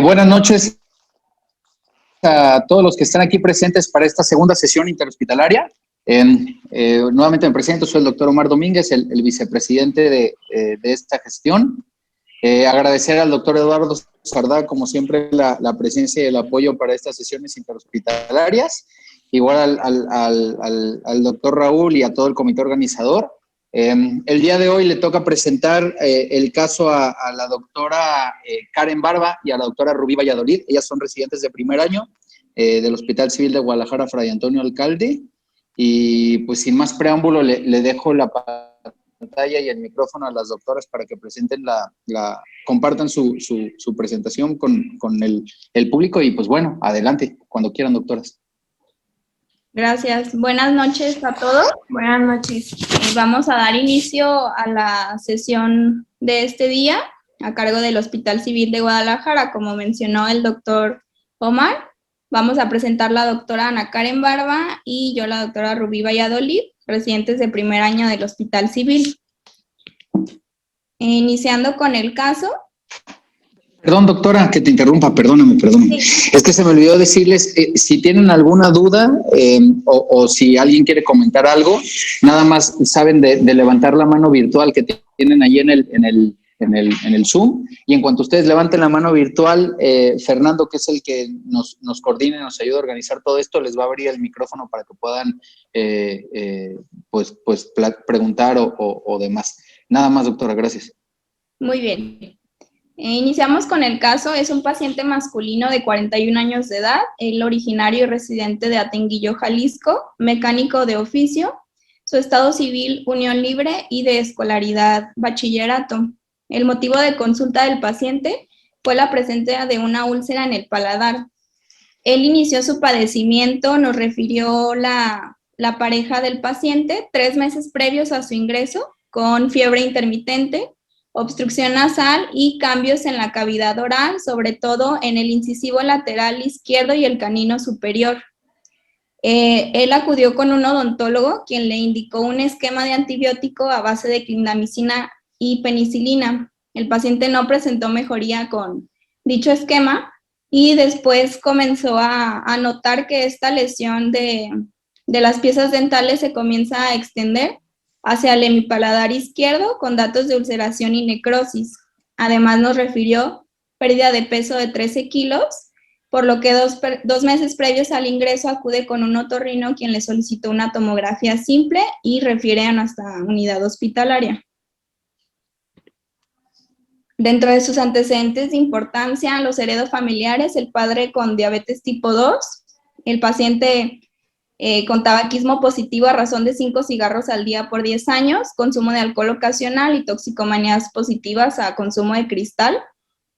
Buenas noches a todos los que están aquí presentes para esta segunda sesión interhospitalaria. Nuevamente me presento, soy el doctor Omar Domínguez, el vicepresidente de esta gestión. Agradecer al doctor Eduardo Sardá, como siempre, la presencia y el apoyo para estas sesiones interhospitalarias. Igual al doctor Raúl y a todo el comité organizador. El día de hoy le toca presentar el caso a la doctora Karen Barba y a la doctora Rubí Valladolid. Ellas son residentes de primer año del Hospital Civil de Guadalajara, Fray Antonio Alcalde. Y pues sin más preámbulo, le dejo la pantalla y el micrófono a las doctoras para que presenten compartan su presentación con el público. Y pues bueno, adelante, cuando quieran, doctoras. Gracias. Buenas noches a todos. Buenas noches. Vamos a dar inicio a la sesión de este día a cargo del Hospital Civil de Guadalajara. Como mencionó el doctor Omar, vamos a presentar la doctora Ana Karen Barba y yo la doctora Rubí Valladolid, residentes de primer año del Hospital Civil. Iniciando con el caso. Perdón, doctora, que te interrumpa, perdóname. Sí. Es que se me olvidó decirles, si tienen alguna duda o si alguien quiere comentar algo, nada más saben de levantar la mano virtual que tienen ahí en el Zoom, y en cuanto ustedes levanten la mano virtual, Fernando, que es el que nos coordina y nos ayuda a organizar todo esto, les va a abrir el micrófono para que puedan preguntar o demás. Nada más, doctora, gracias. Muy bien. Iniciamos con el caso. Es un paciente masculino de 41 años de edad, el originario y residente de Atenguillo, Jalisco, mecánico de oficio, su estado civil unión libre y de escolaridad bachillerato. El motivo de consulta del paciente fue la presencia de una úlcera en el paladar. Él inició su padecimiento, nos refirió la pareja del paciente, 3 meses previos a su ingreso, con fiebre intermitente, obstrucción nasal y cambios en la cavidad oral, sobre todo en el incisivo lateral izquierdo y el canino superior. Él acudió con un odontólogo, quien le indicó un esquema de antibiótico a base de clindamicina y penicilina. El paciente no presentó mejoría con dicho esquema y después comenzó a notar que esta lesión de las piezas dentales se comienza a extender hacia el hemipaladar izquierdo con datos de ulceración y necrosis. Además nos refirió pérdida de peso de 13 kilos, por lo que 2 meses previos al ingreso acude con un otorrino, quien le solicitó una tomografía simple y refiere a nuestra unidad hospitalaria. Dentro de sus antecedentes de importancia, los heredofamiliares, el padre con diabetes tipo 2, el paciente con tabaquismo positivo a razón de 5 cigarros al día por 10 años, consumo de alcohol ocasional y toxicomanías positivas a consumo de cristal,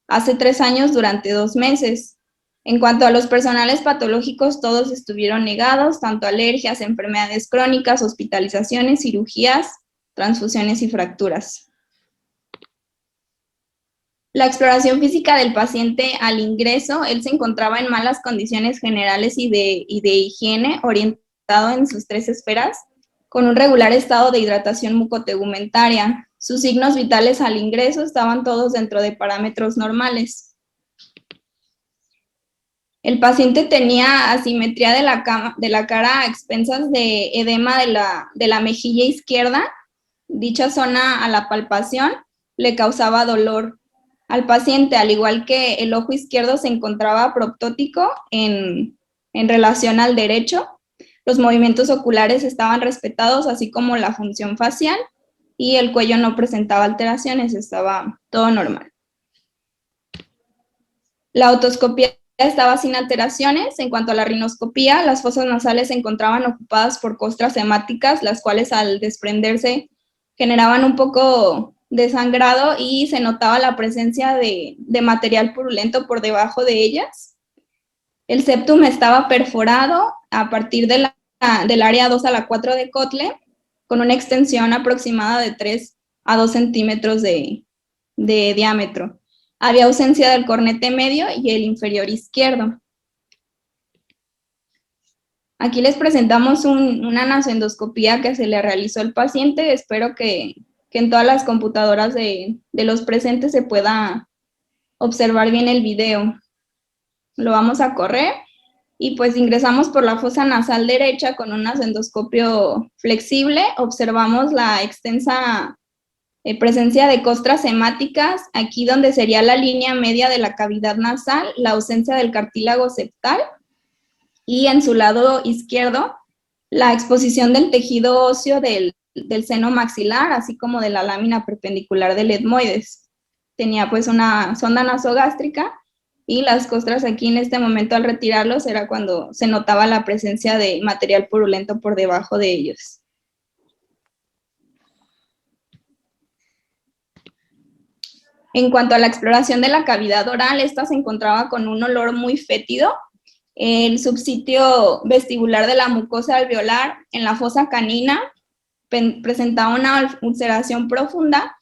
hace 3 años durante 2 meses. En cuanto a los personales patológicos, todos estuvieron negados, tanto alergias, enfermedades crónicas, hospitalizaciones, cirugías, transfusiones y fracturas. La exploración física del paciente al ingreso, él se encontraba en malas condiciones generales y de higiene, orientado en sus 3 esferas, con un regular estado de hidratación mucotegumentaria. Sus signos vitales al ingreso estaban todos dentro de parámetros normales. El paciente tenía asimetría de la cara a expensas de edema de la mejilla izquierda. Dicha zona a la palpación le causaba dolor. Al paciente, al igual que el ojo izquierdo, se encontraba proptótico en relación al derecho. Los movimientos oculares estaban respetados, así como la función facial, y el cuello no presentaba alteraciones, estaba todo normal. La otoscopía estaba sin alteraciones. En cuanto a la rinoscopía, las fosas nasales se encontraban ocupadas por costras hemáticas, las cuales al desprenderse generaban un poco de sangrado y se notaba la presencia de material purulento por debajo de ellas. El septum estaba perforado a partir del área 2 a la 4 de Kotle, con una extensión aproximada de 3 a 2 centímetros de diámetro. Había ausencia del cornete medio y el inferior izquierdo. Aquí les presentamos una nasoendoscopía que se le realizó al paciente. Espero que en todas las computadoras de los presentes se pueda observar bien el video. Lo vamos a correr y pues ingresamos por la fosa nasal derecha con un endoscopio flexible. Observamos la extensa presencia de costras hemáticas, aquí donde sería la línea media de la cavidad nasal, la ausencia del cartílago septal y en su lado izquierdo la exposición del tejido óseo del seno maxilar, así como de la lámina perpendicular del etmoides. Tenía pues una sonda nasogástrica y las costras aquí en este momento al retirarlos era cuando se notaba la presencia de material purulento por debajo de ellos. En cuanto a la exploración de la cavidad oral, esta se encontraba con un olor muy fétido. El subsitio vestibular de la mucosa alveolar en la fosa canina presentaba una ulceración profunda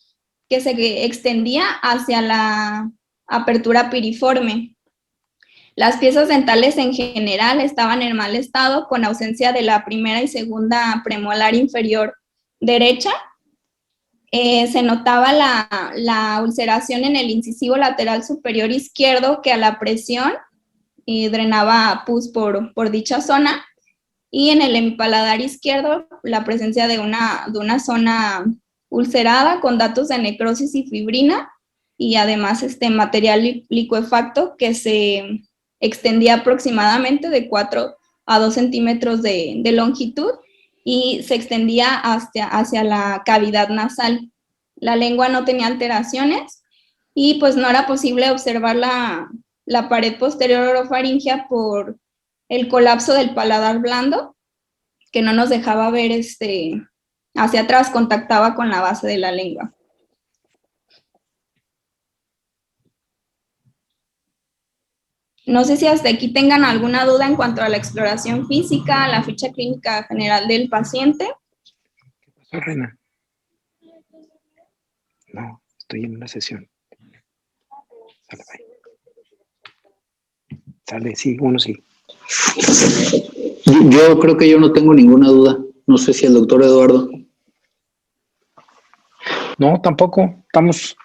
que se extendía hacia la apertura piriforme. Las piezas dentales en general estaban en mal estado, con ausencia de la primera y segunda premolar inferior derecha. Se notaba la ulceración en el incisivo lateral superior izquierdo que a la presión drenaba pus por dicha zona, y en el hemipaladar izquierdo la presencia de una zona ulcerada con datos de necrosis y fibrina y además material licuefacto que se extendía aproximadamente de 4 a 2 centímetros de longitud y se extendía hacia la cavidad nasal. La lengua no tenía alteraciones y pues no era posible observar la pared posterior orofaringea por el colapso del paladar blando, que no nos dejaba ver hacia atrás, contactaba con la base de la lengua. No sé si hasta aquí tengan alguna duda en cuanto a la exploración física, la ficha clínica general del paciente. ¿Qué pasó, Reina? No, estoy en una sesión. Sale, bye. Sale, sí, uno sí. Yo creo que yo no tengo ninguna duda. No sé si el doctor Eduardo. No, tampoco. Estamos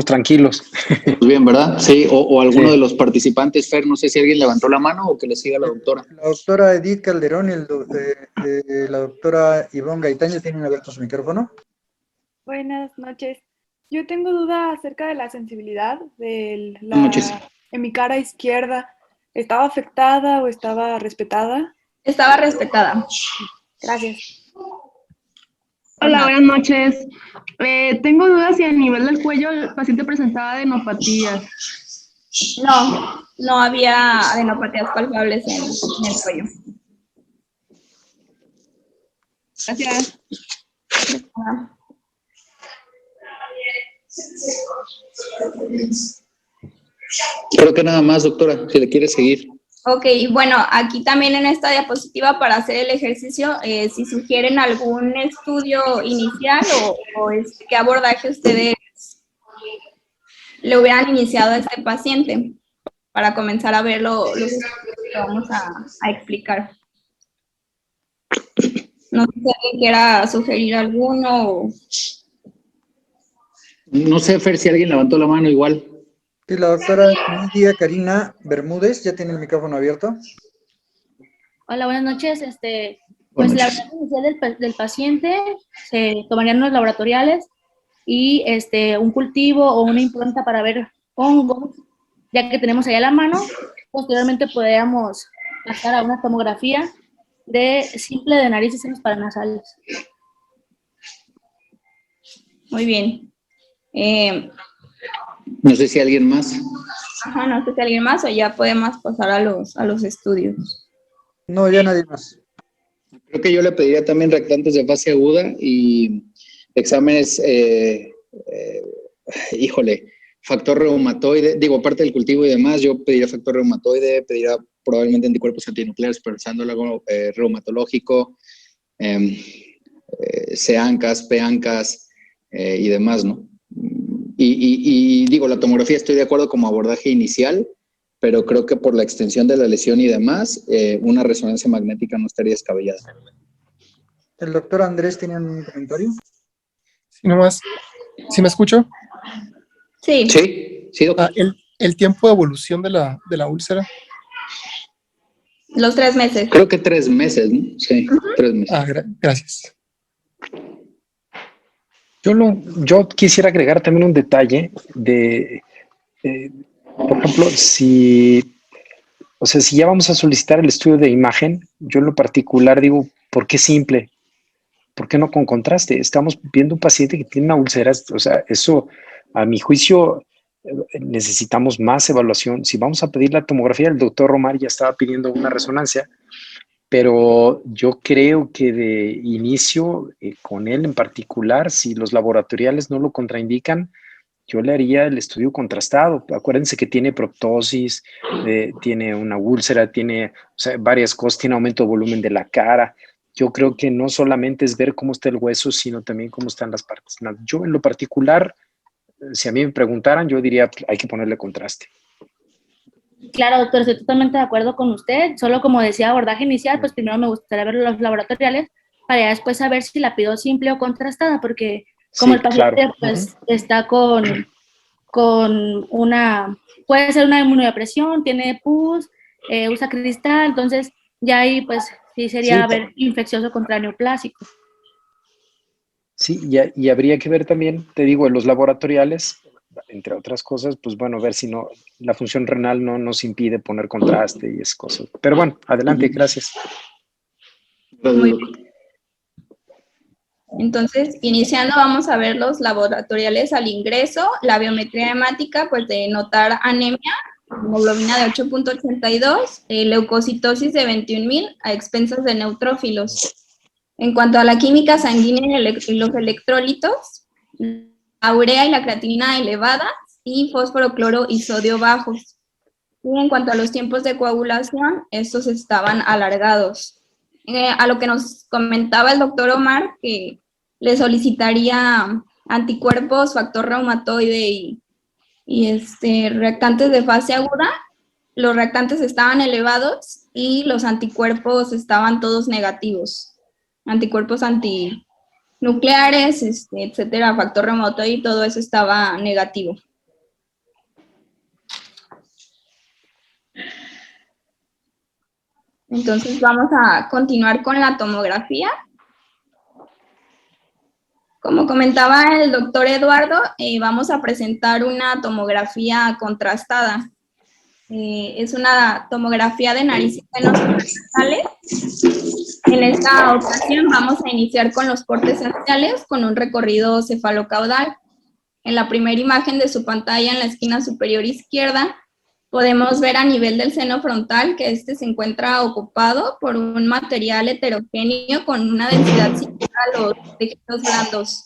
tranquilos. Pues bien, ¿verdad? Sí, o alguno Sí. de los participantes, Fer, no sé si alguien levantó la mano o que le siga la doctora. La doctora Edith Calderón y la doctora Ivonne Gaitaño tienen abierto su micrófono. Buenas noches. Yo tengo duda acerca de la sensibilidad de Buenas noches. en mi cara izquierda. ¿Estaba afectada o estaba respetada? Estaba respetada. Gracias. Hola, buenas noches. Tengo dudas si a nivel del cuello el paciente presentaba adenopatías. No había adenopatías palpables en el cuello. Gracias. Creo que nada más, doctora, si le quiere seguir. Ok, bueno, aquí también en esta diapositiva para hacer el ejercicio, si sugieren algún estudio inicial o qué abordaje ustedes le hubieran iniciado a este paciente para comenzar a ver los estudios que vamos a explicar. No sé si alguien quiera sugerir alguno o... No sé, Fer, si alguien levantó la mano igual. Y la doctora Lidia Karina Bermúdez ya tiene el micrófono abierto. Hola, buenas noches. Pues Buenas la noches. evaluación inicial del paciente se tomarían los laboratoriales y un cultivo o una impronta para ver hongos, ya que tenemos ahí a la mano. Posteriormente podríamos pasar a una tomografía simple de nariz y senos paranasales. Muy bien. No sé si alguien más. No sé si alguien más o ya podemos pasar a los estudios. No, ya nadie más. Creo que yo le pediría también reactantes de fase aguda y exámenes, factor reumatoide, aparte del cultivo y demás, yo pediría factor reumatoide, pediría probablemente anticuerpos antinucleares, pensando en algo reumatológico, CEANCAS, PEANCAS y demás, ¿no? La tomografía estoy de acuerdo como abordaje inicial, pero creo que por la extensión de la lesión y demás, una resonancia magnética no estaría descabellada. ¿El doctor Andrés tiene un comentario? Sí, nomás. ¿Sí me escucho? Sí. Sí, doctor. el tiempo de evolución de la úlcera? Los 3 meses. Creo que 3 meses, ¿no? Sí, 3 meses. Gracias. Yo quisiera agregar también un detalle por ejemplo, si ya vamos a solicitar el estudio de imagen, yo en lo particular digo, ¿por qué simple? ¿Por qué no con contraste? Estamos viendo un paciente que tiene una úlcera, o sea, eso, a mi juicio, necesitamos más evaluación. Si vamos a pedir la tomografía, el doctor Romar ya estaba pidiendo una resonancia, pero yo creo que de inicio, con él en particular, si los laboratoriales no lo contraindican, yo le haría el estudio contrastado. Acuérdense que tiene proptosis, tiene una úlcera, tiene, o sea, varias cosas, tiene aumento de volumen de la cara. Yo creo que no solamente es ver cómo está el hueso, sino también cómo están las partes. Yo en lo particular, si a mí me preguntaran, yo diría, hay que ponerle contraste. Claro, doctor, estoy totalmente de acuerdo con usted. Solo como decía abordaje inicial, pues primero me gustaría ver los laboratoriales para ya después saber si la pido simple o contrastada, porque como Sí, el paciente claro. pues está con una, puede ser una inmunodepresión, tiene pus, usa cristal, entonces ya ahí pues sí sería Sí. ver infeccioso contra neoplásico. Sí, y habría que ver también, te digo, en los laboratoriales, entre otras cosas, pues bueno, ver si no, la función renal no nos impide poner contraste y esas cosas. Pero bueno, adelante, gracias. Muy bien. Entonces, iniciando, vamos a ver los laboratoriales al ingreso. La biometría hemática, pues de notar anemia, hemoglobina de 8.82, leucocitosis de 21,000 a expensas de neutrófilos. En cuanto a la química sanguínea y los electrolitos, la urea y la creatinina elevadas y fósforo, cloro y sodio bajos. Y en cuanto a los tiempos de coagulación, estos estaban alargados. A lo que nos comentaba el doctor Omar, que le solicitaría anticuerpos, factor reumatoide y reactantes de fase aguda. Los reactantes estaban elevados y los anticuerpos estaban todos negativos. Anticuerpos antinucleares, etcétera, factor reumatoide y todo eso estaba negativo. Entonces vamos a continuar con la tomografía. Como comentaba el doctor Eduardo, vamos a presentar una tomografía contrastada. Es una tomografía de nariz y senos nasales. En esta ocasión vamos a iniciar con los cortes axiales con un recorrido cefalocaudal. En la primera imagen de su pantalla en la esquina superior izquierda, podemos ver a nivel del seno frontal que este se encuentra ocupado por un material heterogéneo con una densidad similar a los tejidos blandos.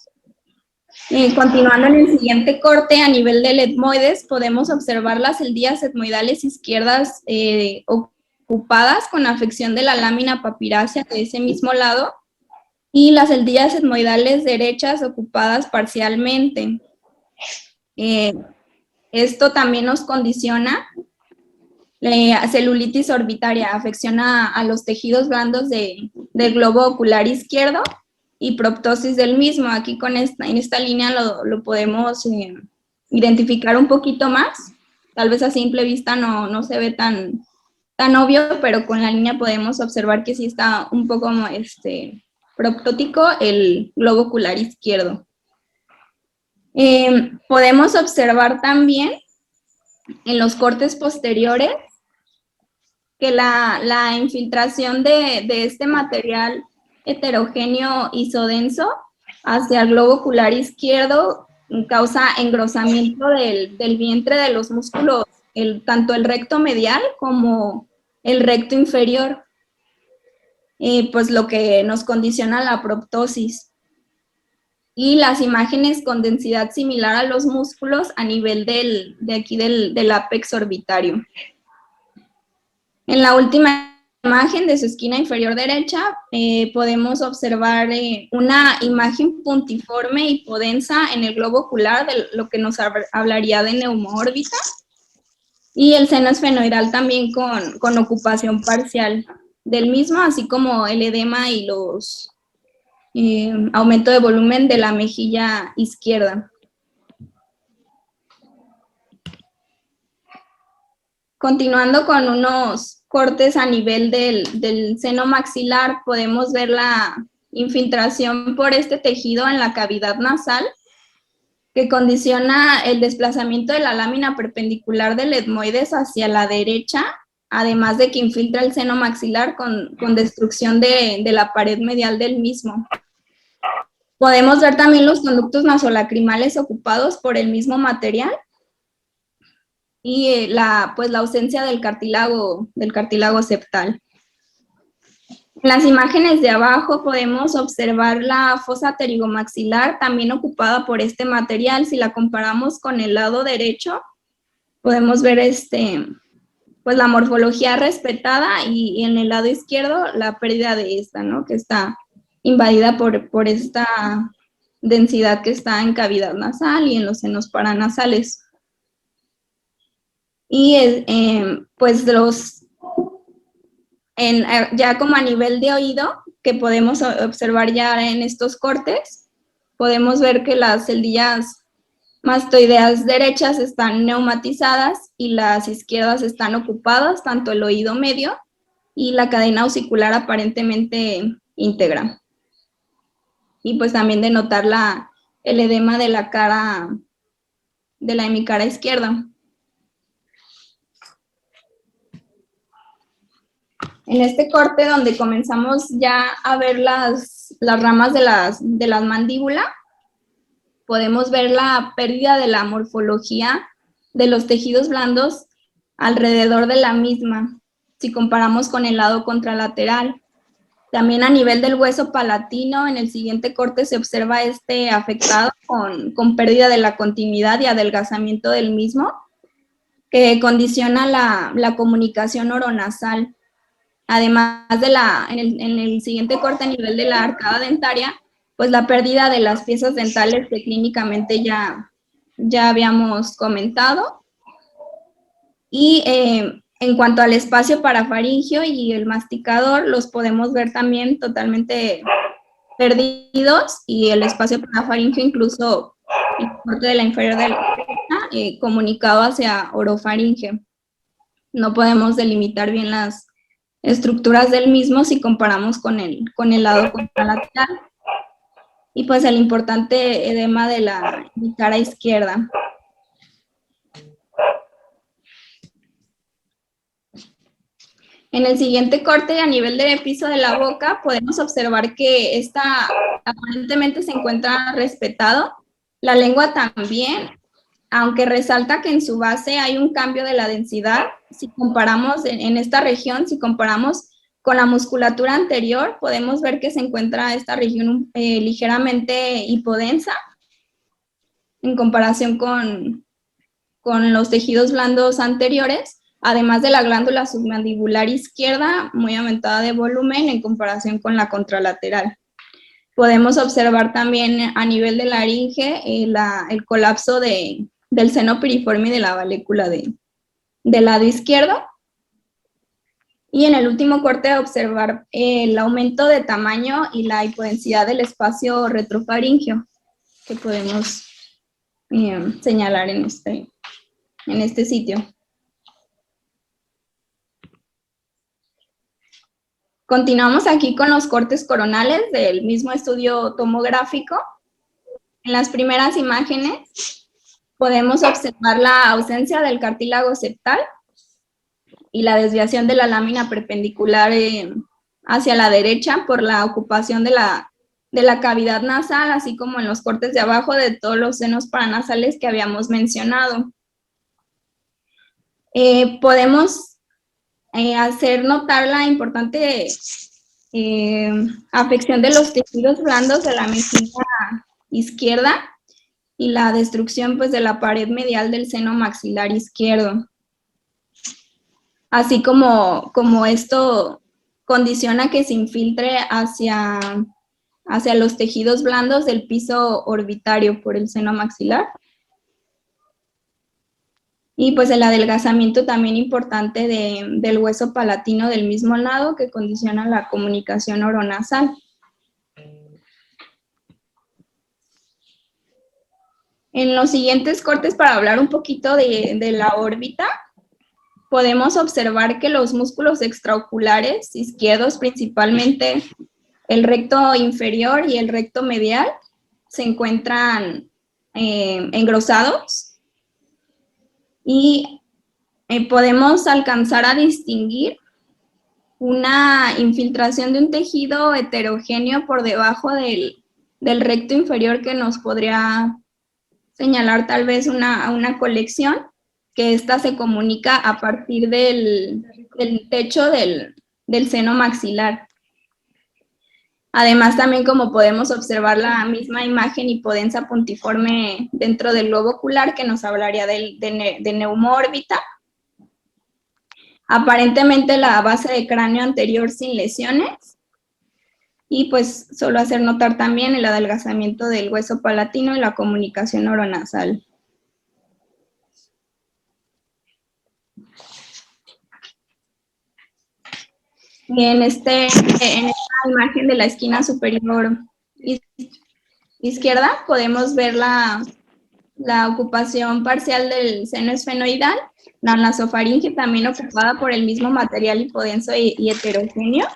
Continuando en el siguiente corte, a nivel del etmoides, podemos observar las celdillas etmoidales izquierdas ocupadas con afección de la lámina papirácea de ese mismo lado y las celdillas etmoidales derechas ocupadas parcialmente. Esto también nos condiciona la celulitis orbitaria, afecciona a los tejidos blandos del globo ocular izquierdo y proptosis del mismo. Aquí en esta línea lo podemos identificar un poquito más. Tal vez a simple vista no se ve tan obvio, pero con la línea podemos observar que sí está un poco proptótico el globo ocular izquierdo. Podemos observar también en los cortes posteriores que la infiltración de este material heterogéneo isodenso hacia el globo ocular izquierdo causa engrosamiento del vientre de los músculos, tanto el recto medial como el recto inferior, pues lo que nos condiciona la proptosis. Y las imágenes con densidad similar a los músculos a nivel del ápex orbitario. En la última imagen de su esquina inferior derecha podemos observar una imagen puntiforme hipodensa en el globo ocular, de lo que nos hablaría de neumoórbita, y el seno esfenoidal también con ocupación parcial del mismo, así como el edema y los aumento de volumen de la mejilla izquierda. Continuando con unos cortes a nivel del seno maxilar, podemos ver la infiltración por este tejido en la cavidad nasal, que condiciona el desplazamiento de la lámina perpendicular del etmoides hacia la derecha, además de que infiltra el seno maxilar con destrucción de la pared medial del mismo. Podemos ver también los conductos nasolacrimales ocupados por el mismo material y pues la ausencia del cartílago septal. En las imágenes de abajo podemos observar la fosa pterigomaxilar también ocupada por este material. Si la comparamos con el lado derecho, podemos ver pues la morfología respetada y en el lado izquierdo la pérdida de esta, ¿no? Que está invadida por esta densidad que está en cavidad nasal y en los senos paranasales. Y pues ya como a nivel de oído, que podemos observar ya en estos cortes, podemos ver que las celdillas mastoideas derechas están neumatizadas y las izquierdas están ocupadas, tanto el oído medio y la cadena ossicular aparentemente íntegra. Y pues también de notar el edema de la hemicara izquierda. En este corte donde comenzamos ya a ver las ramas de las mandíbulas, podemos ver la pérdida de la morfología de los tejidos blandos alrededor de la misma, si comparamos con el lado contralateral. También a nivel del hueso palatino, en el siguiente corte se observa afectado con pérdida de la continuidad y adelgazamiento del mismo, que condiciona la comunicación oronasal. Además en el siguiente corte a nivel de la arcada dentaria, pues la pérdida de las piezas dentales que clínicamente ya habíamos comentado. Y en cuanto al espacio parafaringio y el masticador, los podemos ver también totalmente perdidos, y el espacio parafaringio incluso en el corte de la inferior de la oreja, comunicado hacia orofaringe. No podemos delimitar bien las estructuras del mismo si comparamos con el lado contralateral. Y pues el importante edema de la cara izquierda. En el siguiente corte, a nivel del piso de la boca, podemos observar que aparentemente se encuentra respetado. La lengua también, aunque resalta que en su base hay un cambio de la densidad. Si comparamos en esta región, si comparamos con la musculatura anterior, podemos ver que se encuentra esta región ligeramente hipodensa en comparación con los tejidos blandos anteriores, además de la glándula submandibular izquierda muy aumentada de volumen en comparación con la contralateral. Podemos observar también a nivel de laringe el colapso del seno piriforme y de la valécula del lado izquierdo. Y en el último corte observar el aumento de tamaño y la hipodensidad del espacio retrofaringio, que podemos señalar en este sitio. Continuamos aquí con los cortes coronales del mismo estudio tomográfico. En las primeras imágenes podemos observar la ausencia del cartílago septal y la desviación de la lámina perpendicular hacia la derecha por la ocupación de la cavidad nasal, así como en los cortes de abajo de todos los senos paranasales que habíamos mencionado. Podemos hacer notar la importante afección de los tejidos blandos de la mejilla izquierda y la destrucción pues, de la pared medial del seno maxilar izquierdo. Así como esto condiciona que se infiltre hacia los tejidos blandos del piso orbitario por el seno maxilar. Y pues el adelgazamiento también importante del hueso palatino del mismo lado, que condiciona la comunicación oronasal. En los siguientes cortes, para hablar un poquito de la órbita, podemos observar que los músculos extraoculares izquierdos, principalmente el recto inferior y el recto medial, se encuentran engrosados y podemos alcanzar a distinguir una infiltración de un tejido heterogéneo por debajo del recto inferior que nos podría señalar tal vez una colección, que esta se comunica a partir del techo del seno maxilar. Además, también como podemos observar la misma imagen hipodensa puntiforme dentro del globo ocular, que nos hablaría de neumórbita. Aparentemente la base de cráneo anterior sin lesiones. Y pues solo hacer notar también el adelgazamiento del hueso palatino y la comunicación oronasal. Y en esta imagen de la esquina superior izquierda podemos ver la ocupación parcial del seno esfenoidal, la nasofaringe también ocupada por el mismo material hipodenso y heterogéneo.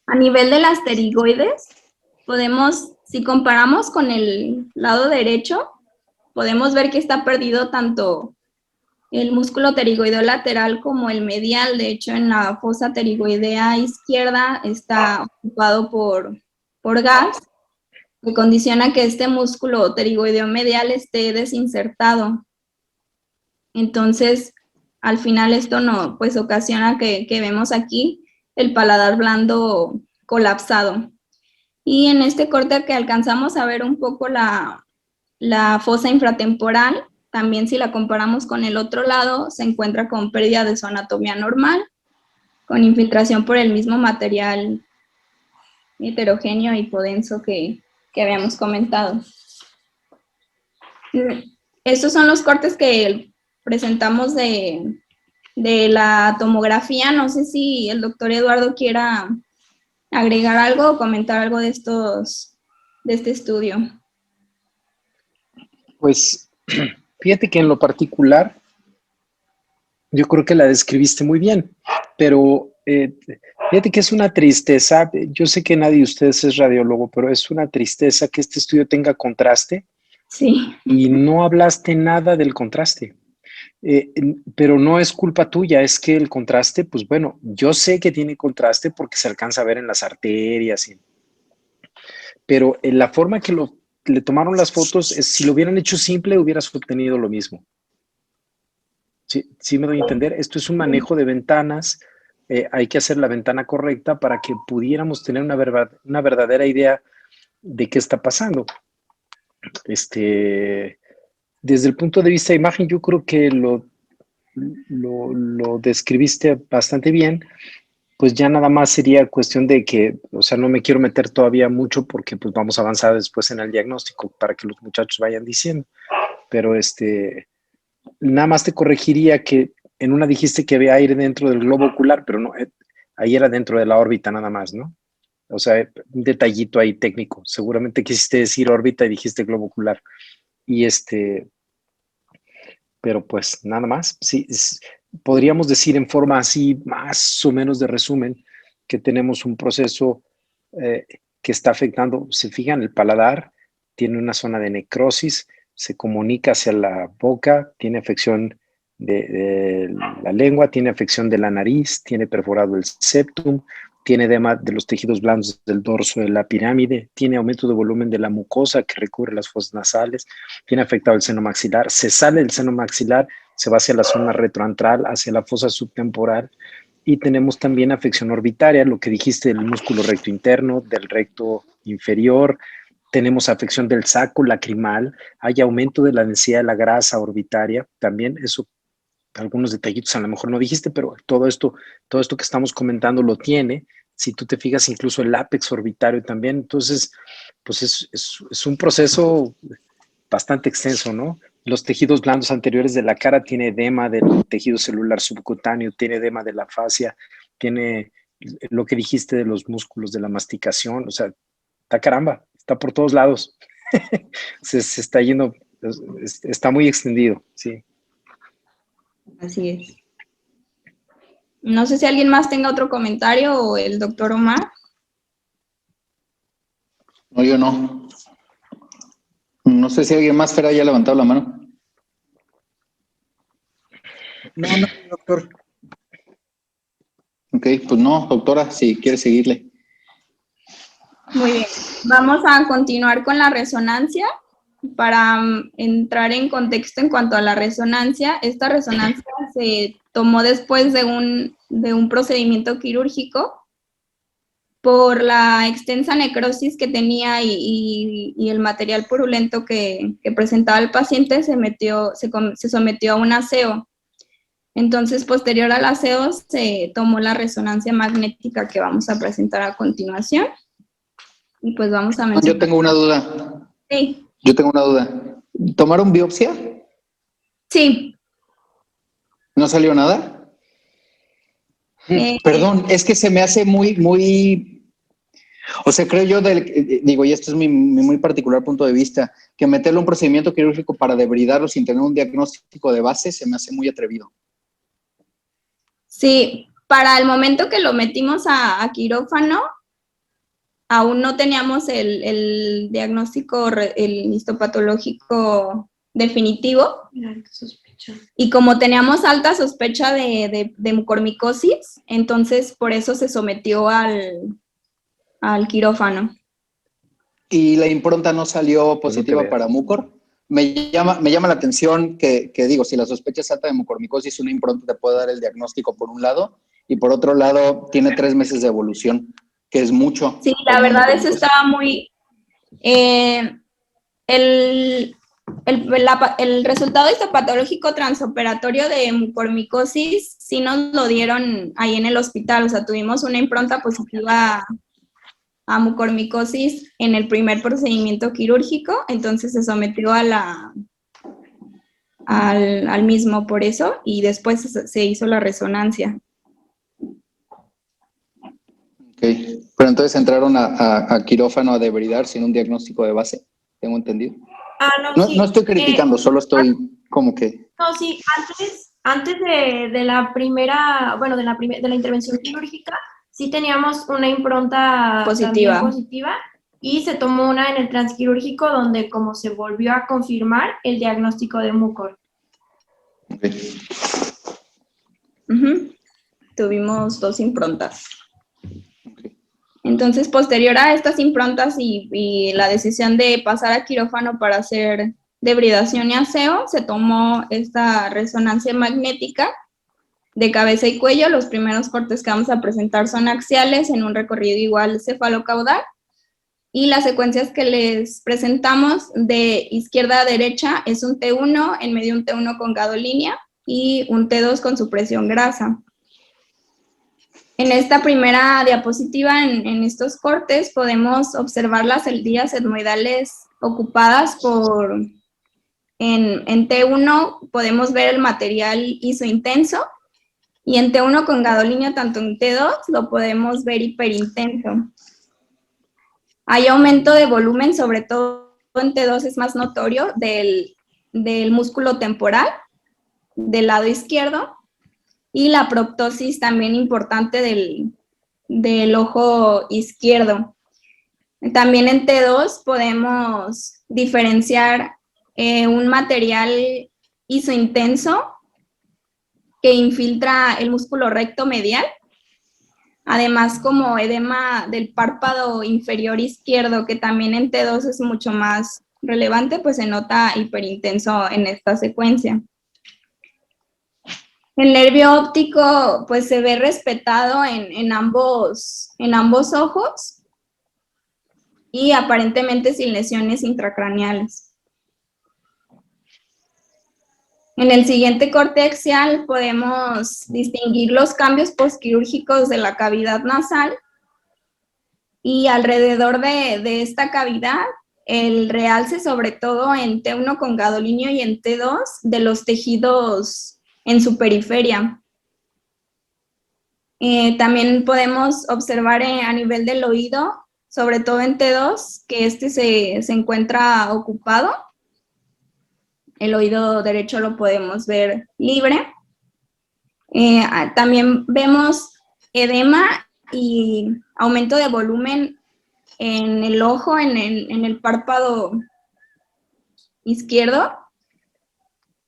A nivel de las pterigoides, si comparamos con el lado derecho, podemos ver que está perdido tanto el músculo pterigoideo lateral como el medial. De hecho, en la fosa pterigoidea izquierda está ocupado por gas, que condiciona que este músculo pterigoideo medial esté desinsertado. Entonces, al final esto pues ocasiona que vemos aquí el paladar blando colapsado. Y en este corte que alcanzamos a ver un poco la fosa infratemporal, también si la comparamos con el otro lado, se encuentra con pérdida de su anatomía normal, con infiltración por el mismo material heterogéneo y hipodenso que habíamos comentado. Estos son los cortes que presentamos de la tomografía. No sé si el doctor Eduardo quiera agregar algo o comentar algo de este estudio. Pues fíjate que en lo particular, yo creo que la describiste muy bien, pero fíjate que es una tristeza. Yo sé que nadie de ustedes es radiólogo, pero es una tristeza que este estudio tenga contraste. Sí. Y no hablaste nada del contraste. Pero no es culpa tuya, es que el contraste, pues bueno, yo sé que tiene contraste porque se alcanza a ver en las arterias, pero en la forma que le tomaron las fotos, si lo hubieran hecho simple, hubieras obtenido lo mismo. ¿Sí me doy a entender? Esto es un manejo de ventanas, hay que hacer la ventana correcta para que pudiéramos tener una verdadera idea de qué está pasando. Desde el punto de vista de imagen, yo creo que lo describiste bastante bien. Pues ya nada más sería cuestión de que, o sea, no me quiero meter todavía mucho porque pues vamos a avanzar después en el diagnóstico para que los muchachos vayan diciendo. Pero nada más te corregiría que en una dijiste que había aire dentro del globo ocular, pero no, ahí era dentro de la órbita nada más, ¿no? O sea, un detallito ahí técnico. Seguramente quisiste decir órbita y dijiste globo ocular. Y pero pues nada más. Sí, podríamos decir en forma así, más o menos de resumen, que tenemos un proceso que está afectando, se fijan, el paladar, tiene una zona de necrosis, se comunica hacia la boca, tiene afección de la lengua, tiene afección de la nariz, tiene perforado el septum, tiene edema de los tejidos blandos del dorso de la pirámide, tiene aumento de volumen de la mucosa que recubre las fosas nasales, tiene afectado el seno maxilar, se sale del seno maxilar, se va hacia la zona retroantral, hacia la fosa subtemporal, y tenemos también afección orbitaria, lo que dijiste del músculo recto interno, del recto inferior, tenemos afección del saco lacrimal, hay aumento de la densidad de la grasa orbitaria, también eso, algunos detallitos a lo mejor no dijiste, pero todo esto que estamos comentando lo tiene. Si tú te fijas, incluso el ápex orbitario también. Entonces, pues es un proceso bastante extenso, ¿no? Los tejidos blandos anteriores de la cara tiene edema del tejido celular subcutáneo, tiene edema de la fascia, tiene lo que dijiste de los músculos de la masticación, o sea, está caramba, está por todos lados. se está yendo, está muy extendido, sí. Así es. No sé si alguien más tenga otro comentario o el doctor Omar. No, yo no. No sé si alguien más, Fer, haya levantado la mano. No, doctor. Ok, pues no, doctora, si quiere seguirle. Muy bien. Vamos a continuar con la resonancia. Para entrar en contexto en cuanto a la resonancia, esta resonancia se tomó después de un procedimiento quirúrgico por la extensa necrosis que tenía y el material purulento que presentaba el paciente se sometió a un aseo. Entonces, posterior al aseo, se tomó la resonancia magnética que vamos a presentar a continuación. Y pues vamos a mencionar. Yo tengo una duda. Sí. Yo tengo una duda. ¿Tomaron biopsia? Sí. ¿No salió nada? Perdón, es que se me hace muy, o sea, creo yo, digo, y esto es mi muy particular punto de vista, que meterle un procedimiento quirúrgico para debridarlo sin tener un diagnóstico de base se me hace muy atrevido. Sí, para el momento que lo metimos a quirófano, aún no teníamos el diagnóstico, el histopatológico definitivo. Y como teníamos alta sospecha de mucormicosis, entonces por eso se sometió al quirófano. ¿Y la impronta no salió positiva para mucor? Me llama la atención que digo, si la sospecha es alta de mucormicosis, una impronta te puede dar el diagnóstico por un lado, y por otro lado tiene 3 meses de evolución, que es mucho. Sí, la verdad eso estaba muy... el resultado histopatológico transoperatorio de mucormicosis sí nos lo dieron ahí en el hospital, o sea, tuvimos una impronta positiva a mucormicosis en el primer procedimiento quirúrgico, entonces se sometió a al mismo por eso y después se hizo la resonancia. Ok, pero entonces entraron a quirófano a debridar sin un diagnóstico de base, tengo entendido. No estoy criticando, solo estoy como que... No, sí, antes de la primera, bueno, de la intervención quirúrgica, sí teníamos una impronta también positiva y se tomó una en el transquirúrgico donde como se volvió a confirmar el diagnóstico de mucor. Okay. Tuvimos 2 improntas. Okay. Entonces, posterior a estas improntas y la decisión de pasar a quirófano para hacer debridación y aseo, se tomó esta resonancia magnética de cabeza y cuello. Los primeros cortes que vamos a presentar son axiales en un recorrido igual cefalocaudal. Y las secuencias que les presentamos de izquierda a derecha es un T1, en medio un T1 con gadolínea y un T2 con supresión grasa. En esta primera diapositiva, en estos cortes, podemos observar las celdillas etmoidales ocupadas en T1 podemos ver el material isointenso y en T1 con gadolínea, tanto en T2 lo podemos ver hiperintenso. Hay aumento de volumen, sobre todo en T2 es más notorio, del músculo temporal del lado izquierdo y la proptosis también importante del ojo izquierdo. También en T2 podemos diferenciar un material isointenso que infiltra el músculo recto medial, además como edema del párpado inferior izquierdo, que también en T2 es mucho más relevante, pues se nota hiperintenso en esta secuencia. El nervio óptico pues se ve respetado en ambos ojos y aparentemente sin lesiones intracraneales. En el siguiente corte axial podemos distinguir los cambios postquirúrgicos de la cavidad nasal y alrededor de esta cavidad el realce sobre todo en T1 con gadolíneo y en T2 de los tejidos en su periferia. También podemos observar a nivel del oído, sobre todo en T2, que se encuentra ocupado. El oído derecho lo podemos ver libre. También vemos edema y aumento de volumen en el ojo, en el párpado izquierdo,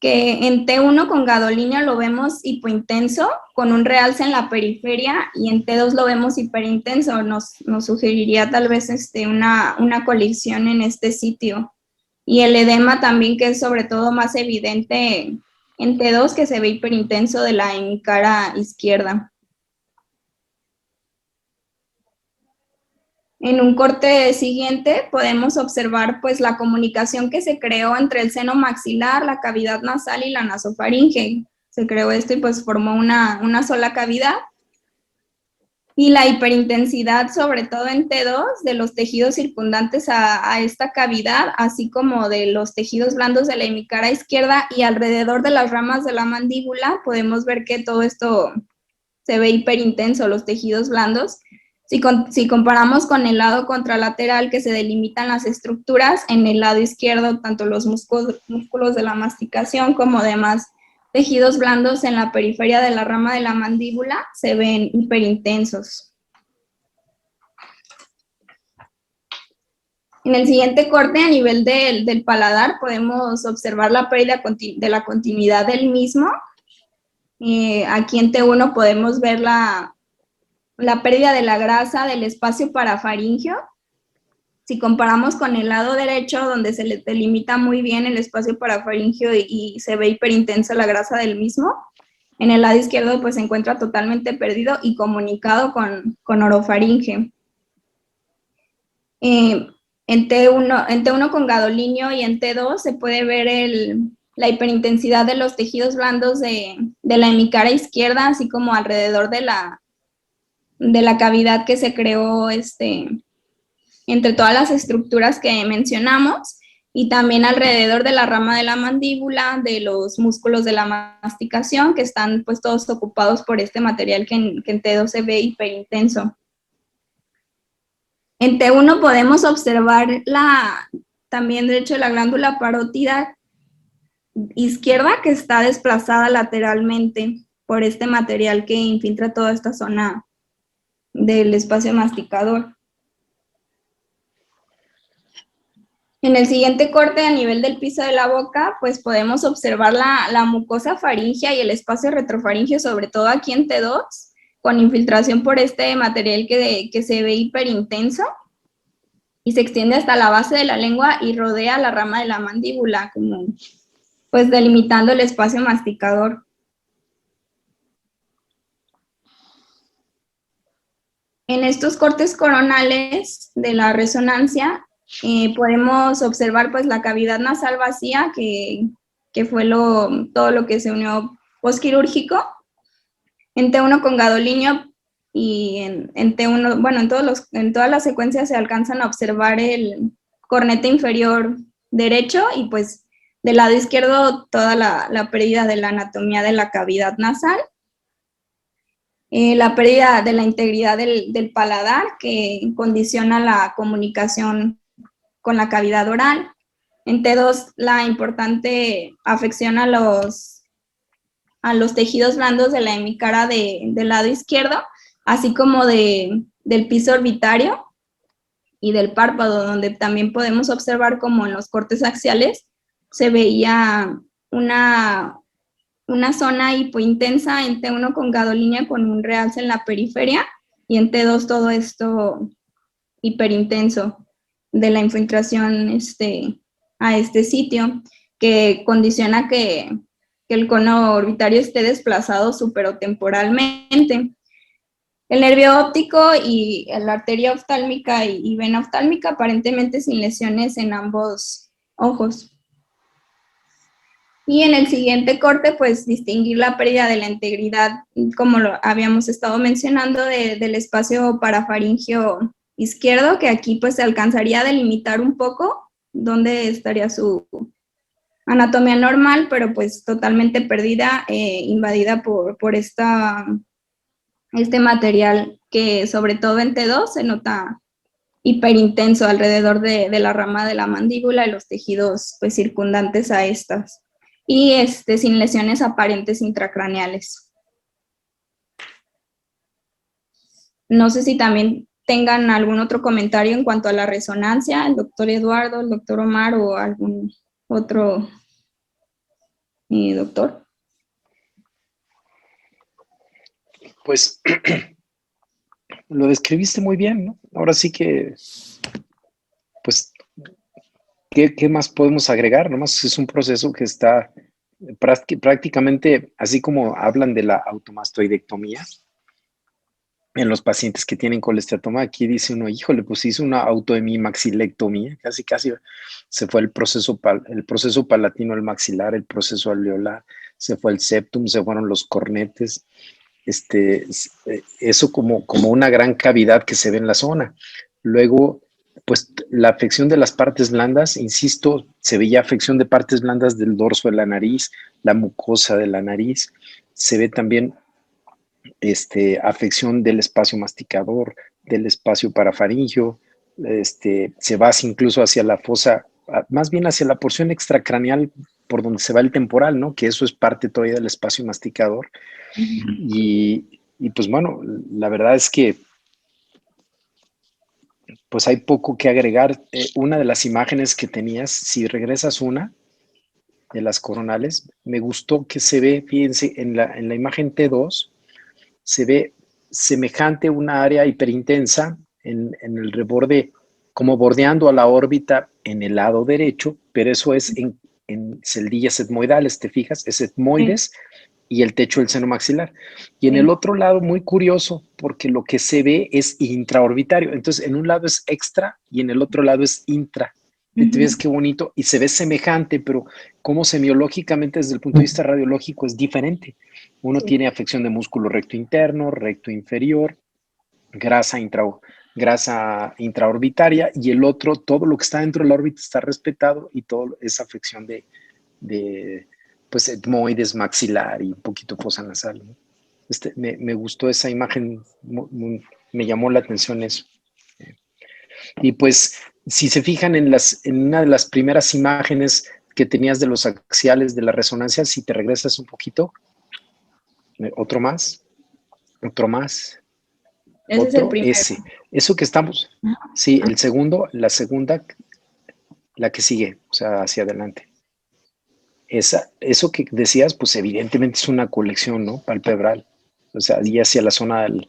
que en T1 con gadolinio lo vemos hipointenso, con un realce en la periferia, y en T2 lo vemos hiperintenso. Nos sugeriría tal vez una colisión en este sitio. Y el edema también, que es sobre todo más evidente en T2, que se ve hiperintenso de la hemicara izquierda. En un corte siguiente podemos observar pues la comunicación que se creó entre el seno maxilar, la cavidad nasal y la nasofaringe. Se creó esto y pues formó una sola cavidad. Y la hiperintensidad, sobre todo en T2, de los tejidos circundantes a esta cavidad, así como de los tejidos blandos de la hemicara izquierda y alrededor de las ramas de la mandíbula, podemos ver que todo esto se ve hiperintenso, los tejidos blandos. Si comparamos con el lado contralateral, que se delimitan las estructuras, en el lado izquierdo, tanto los músculos de la masticación como demás tejidos blandos en la periferia de la rama de la mandíbula se ven hiperintensos. En el siguiente corte, a nivel del paladar, podemos observar la pérdida de la continuidad del mismo. Aquí en T1 podemos ver la pérdida de la grasa del espacio parafaringio. Si comparamos con el lado derecho, donde se le delimita muy bien el espacio parafaringio y se ve hiperintensa la grasa del mismo, en el lado izquierdo pues se encuentra totalmente perdido y comunicado con orofaringe. En T1 con gadolinio y en T2 se puede ver la hiperintensidad de los tejidos blandos de la hemicara izquierda, así como alrededor de la cavidad que se creó entre todas las estructuras que mencionamos, y también alrededor de la rama de la mandíbula, de los músculos de la masticación, que están pues todos ocupados por este material que en T2 se ve hiperintenso. En T1 podemos observar también de hecho la glándula parótida izquierda, que está desplazada lateralmente por este material que infiltra toda esta zona del espacio masticador. En el siguiente corte, a nivel del piso de la boca, pues podemos observar la mucosa faríngea y el espacio retrofaríngeo, sobre todo aquí en T2, con infiltración por este material que se ve hiperintenso y se extiende hasta la base de la lengua y rodea la rama de la mandíbula, como pues delimitando el espacio masticador. En estos cortes coronales de la resonancia, podemos observar pues la cavidad nasal vacía, que fue todo lo que se unió postquirúrgico. En T1 con gadolinio y en T1, bueno, en todas las secuencias se alcanzan a observar el cornete inferior derecho y pues del lado izquierdo toda la pérdida de la anatomía de la cavidad nasal. La pérdida de la integridad del paladar, que condiciona la comunicación con la cavidad oral. En T2, la importante afección a los tejidos blandos de la hemicara del lado izquierdo, así como del piso orbitario y del párpado, donde también podemos observar como en los cortes axiales se veía una zona hipointensa en T1 con gadolinio con un realce en la periferia, y en T2 todo esto hiperintenso de la infiltración a este sitio, que condiciona que el cono orbitario esté desplazado superotemporalmente. El nervio óptico y la arteria oftálmica y vena oftálmica aparentemente sin lesiones en ambos ojos. Y en el siguiente corte, pues distinguir la pérdida de la integridad, como lo habíamos estado mencionando, del espacio parafaringio izquierdo, que aquí pues se alcanzaría a delimitar un poco dónde estaría su anatomía normal, pero pues totalmente perdida, invadida por este material que sobre todo en T2 se nota hiperintenso alrededor de la rama de la mandíbula y los tejidos pues circundantes a estas, y sin lesiones aparentes intracraneales. No sé si también tengan algún otro comentario en cuanto a la resonancia, el doctor Eduardo, el doctor Omar o algún otro doctor. Pues lo describiste muy bien, ¿no? Ahora sí que, pues, ¿qué más podemos agregar? Nomás es un proceso que está prácticamente, así como hablan de la automastoidectomía, en los pacientes que tienen colesteatoma, aquí dice uno, híjole, pues hizo una autohemimaxilectomía, casi se fue el proceso palatino al maxilar, el proceso alveolar, se fue el septum, se fueron los cornetes, eso como una gran cavidad que se ve en la zona. Luego, pues la afección de las partes blandas, insisto, se veía afección de partes blandas del dorso de la nariz, la mucosa de la nariz, se ve también afección del espacio masticador, del espacio parafaringio, se va incluso hacia la fosa, más bien hacia la porción extracraneal por donde se va el temporal, ¿no? Que eso es parte todavía del espacio masticador. Y pues bueno, la verdad es que pues hay poco que agregar. Una de las imágenes que tenías, si regresas una de las coronales, me gustó que se ve, fíjense, en la imagen T2, se ve semejante una área hiperintensa en el reborde, como bordeando a la órbita en el lado derecho, pero eso es en celdillas etmoidales, ¿te fijas? Es etmoides y el techo del seno maxilar. Y en el otro lado, muy curioso, porque lo que se ve es intraorbitario. Entonces, en un lado es extra y en el otro lado es intra. ¿Te ves qué bonito? Y se ve semejante, pero como semiológicamente desde el punto de vista radiológico es diferente. Uno tiene afección de músculo recto interno, recto inferior, grasa intraorbitaria, y el otro, todo lo que está dentro de la órbita está respetado y todo es afección de pues etmoides maxilar y un poquito fosa nasal, ¿no? Me gustó esa imagen, me llamó la atención eso. Y pues, si se fijan en una de las primeras imágenes que tenías de los axiales de la resonancia, si te regresas un poquito, otro más. Ese es el primero. Eso que estamos, sí, el segundo, la segunda, la que sigue, o sea, hacia adelante. Eso que decías, pues evidentemente es una colección, ¿no? Palpebral. O sea, y hacia la zona del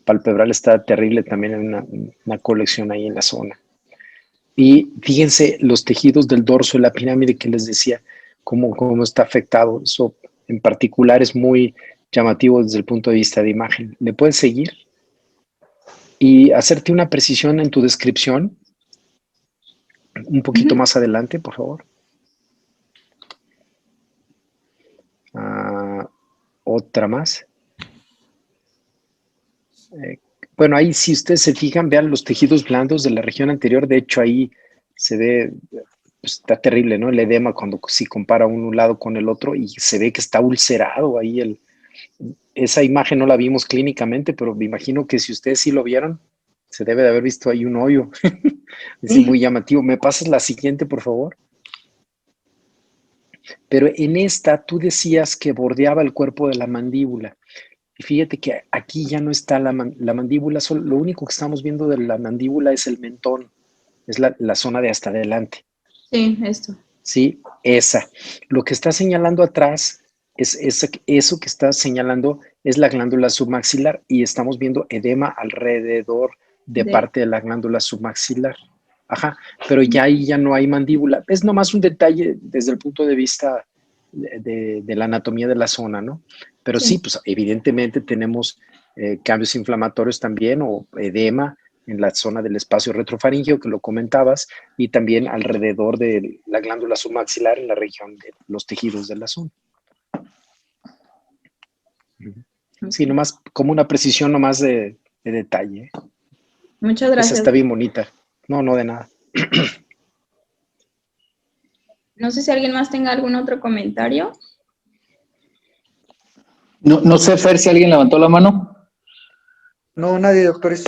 palpebral está terrible también en una colección ahí en la zona. Y fíjense los tejidos del dorso de la pirámide que les decía, cómo está afectado. Eso en particular es muy llamativo desde el punto de vista de imagen. ¿Le puedes seguir? Y hacerte una precisión en tu descripción. Un poquito más adelante, por favor. Otra más. Bueno, ahí si ustedes se fijan, vean los tejidos blandos de la región anterior. De hecho, ahí se ve, pues, está terrible, ¿no? El edema cuando si compara un lado con el otro y se ve que está ulcerado ahí. Esa imagen no la vimos clínicamente, pero me imagino que si ustedes sí lo vieron, se debe de haber visto ahí un hoyo. Es muy llamativo. ¿Me pasas la siguiente, por favor? Pero en esta tú decías que bordeaba el cuerpo de la mandíbula. Y fíjate que aquí ya no está la mandíbula, lo único que estamos viendo de la mandíbula es el mentón, es la zona de hasta adelante. Sí, esto. Sí, esa. Lo que está señalando atrás, eso que está señalando es la glándula submaxilar y estamos viendo edema alrededor de parte de la glándula submaxilar. Ajá, pero ya ahí ya no hay mandíbula. Es nomás un detalle desde el punto de vista de la anatomía de la zona, ¿no? Pero sí, pues evidentemente tenemos cambios inflamatorios también o edema en la zona del espacio retrofaríngeo que lo comentabas y también alrededor de la glándula submaxilar en la región de los tejidos de la zona. Sí, nomás como una precisión nomás de detalle. Muchas gracias. Esa está bien bonita. No, de nada. No sé si alguien más tenga algún otro comentario. No sé, Fer, si alguien levantó la mano. No, nadie, doctores.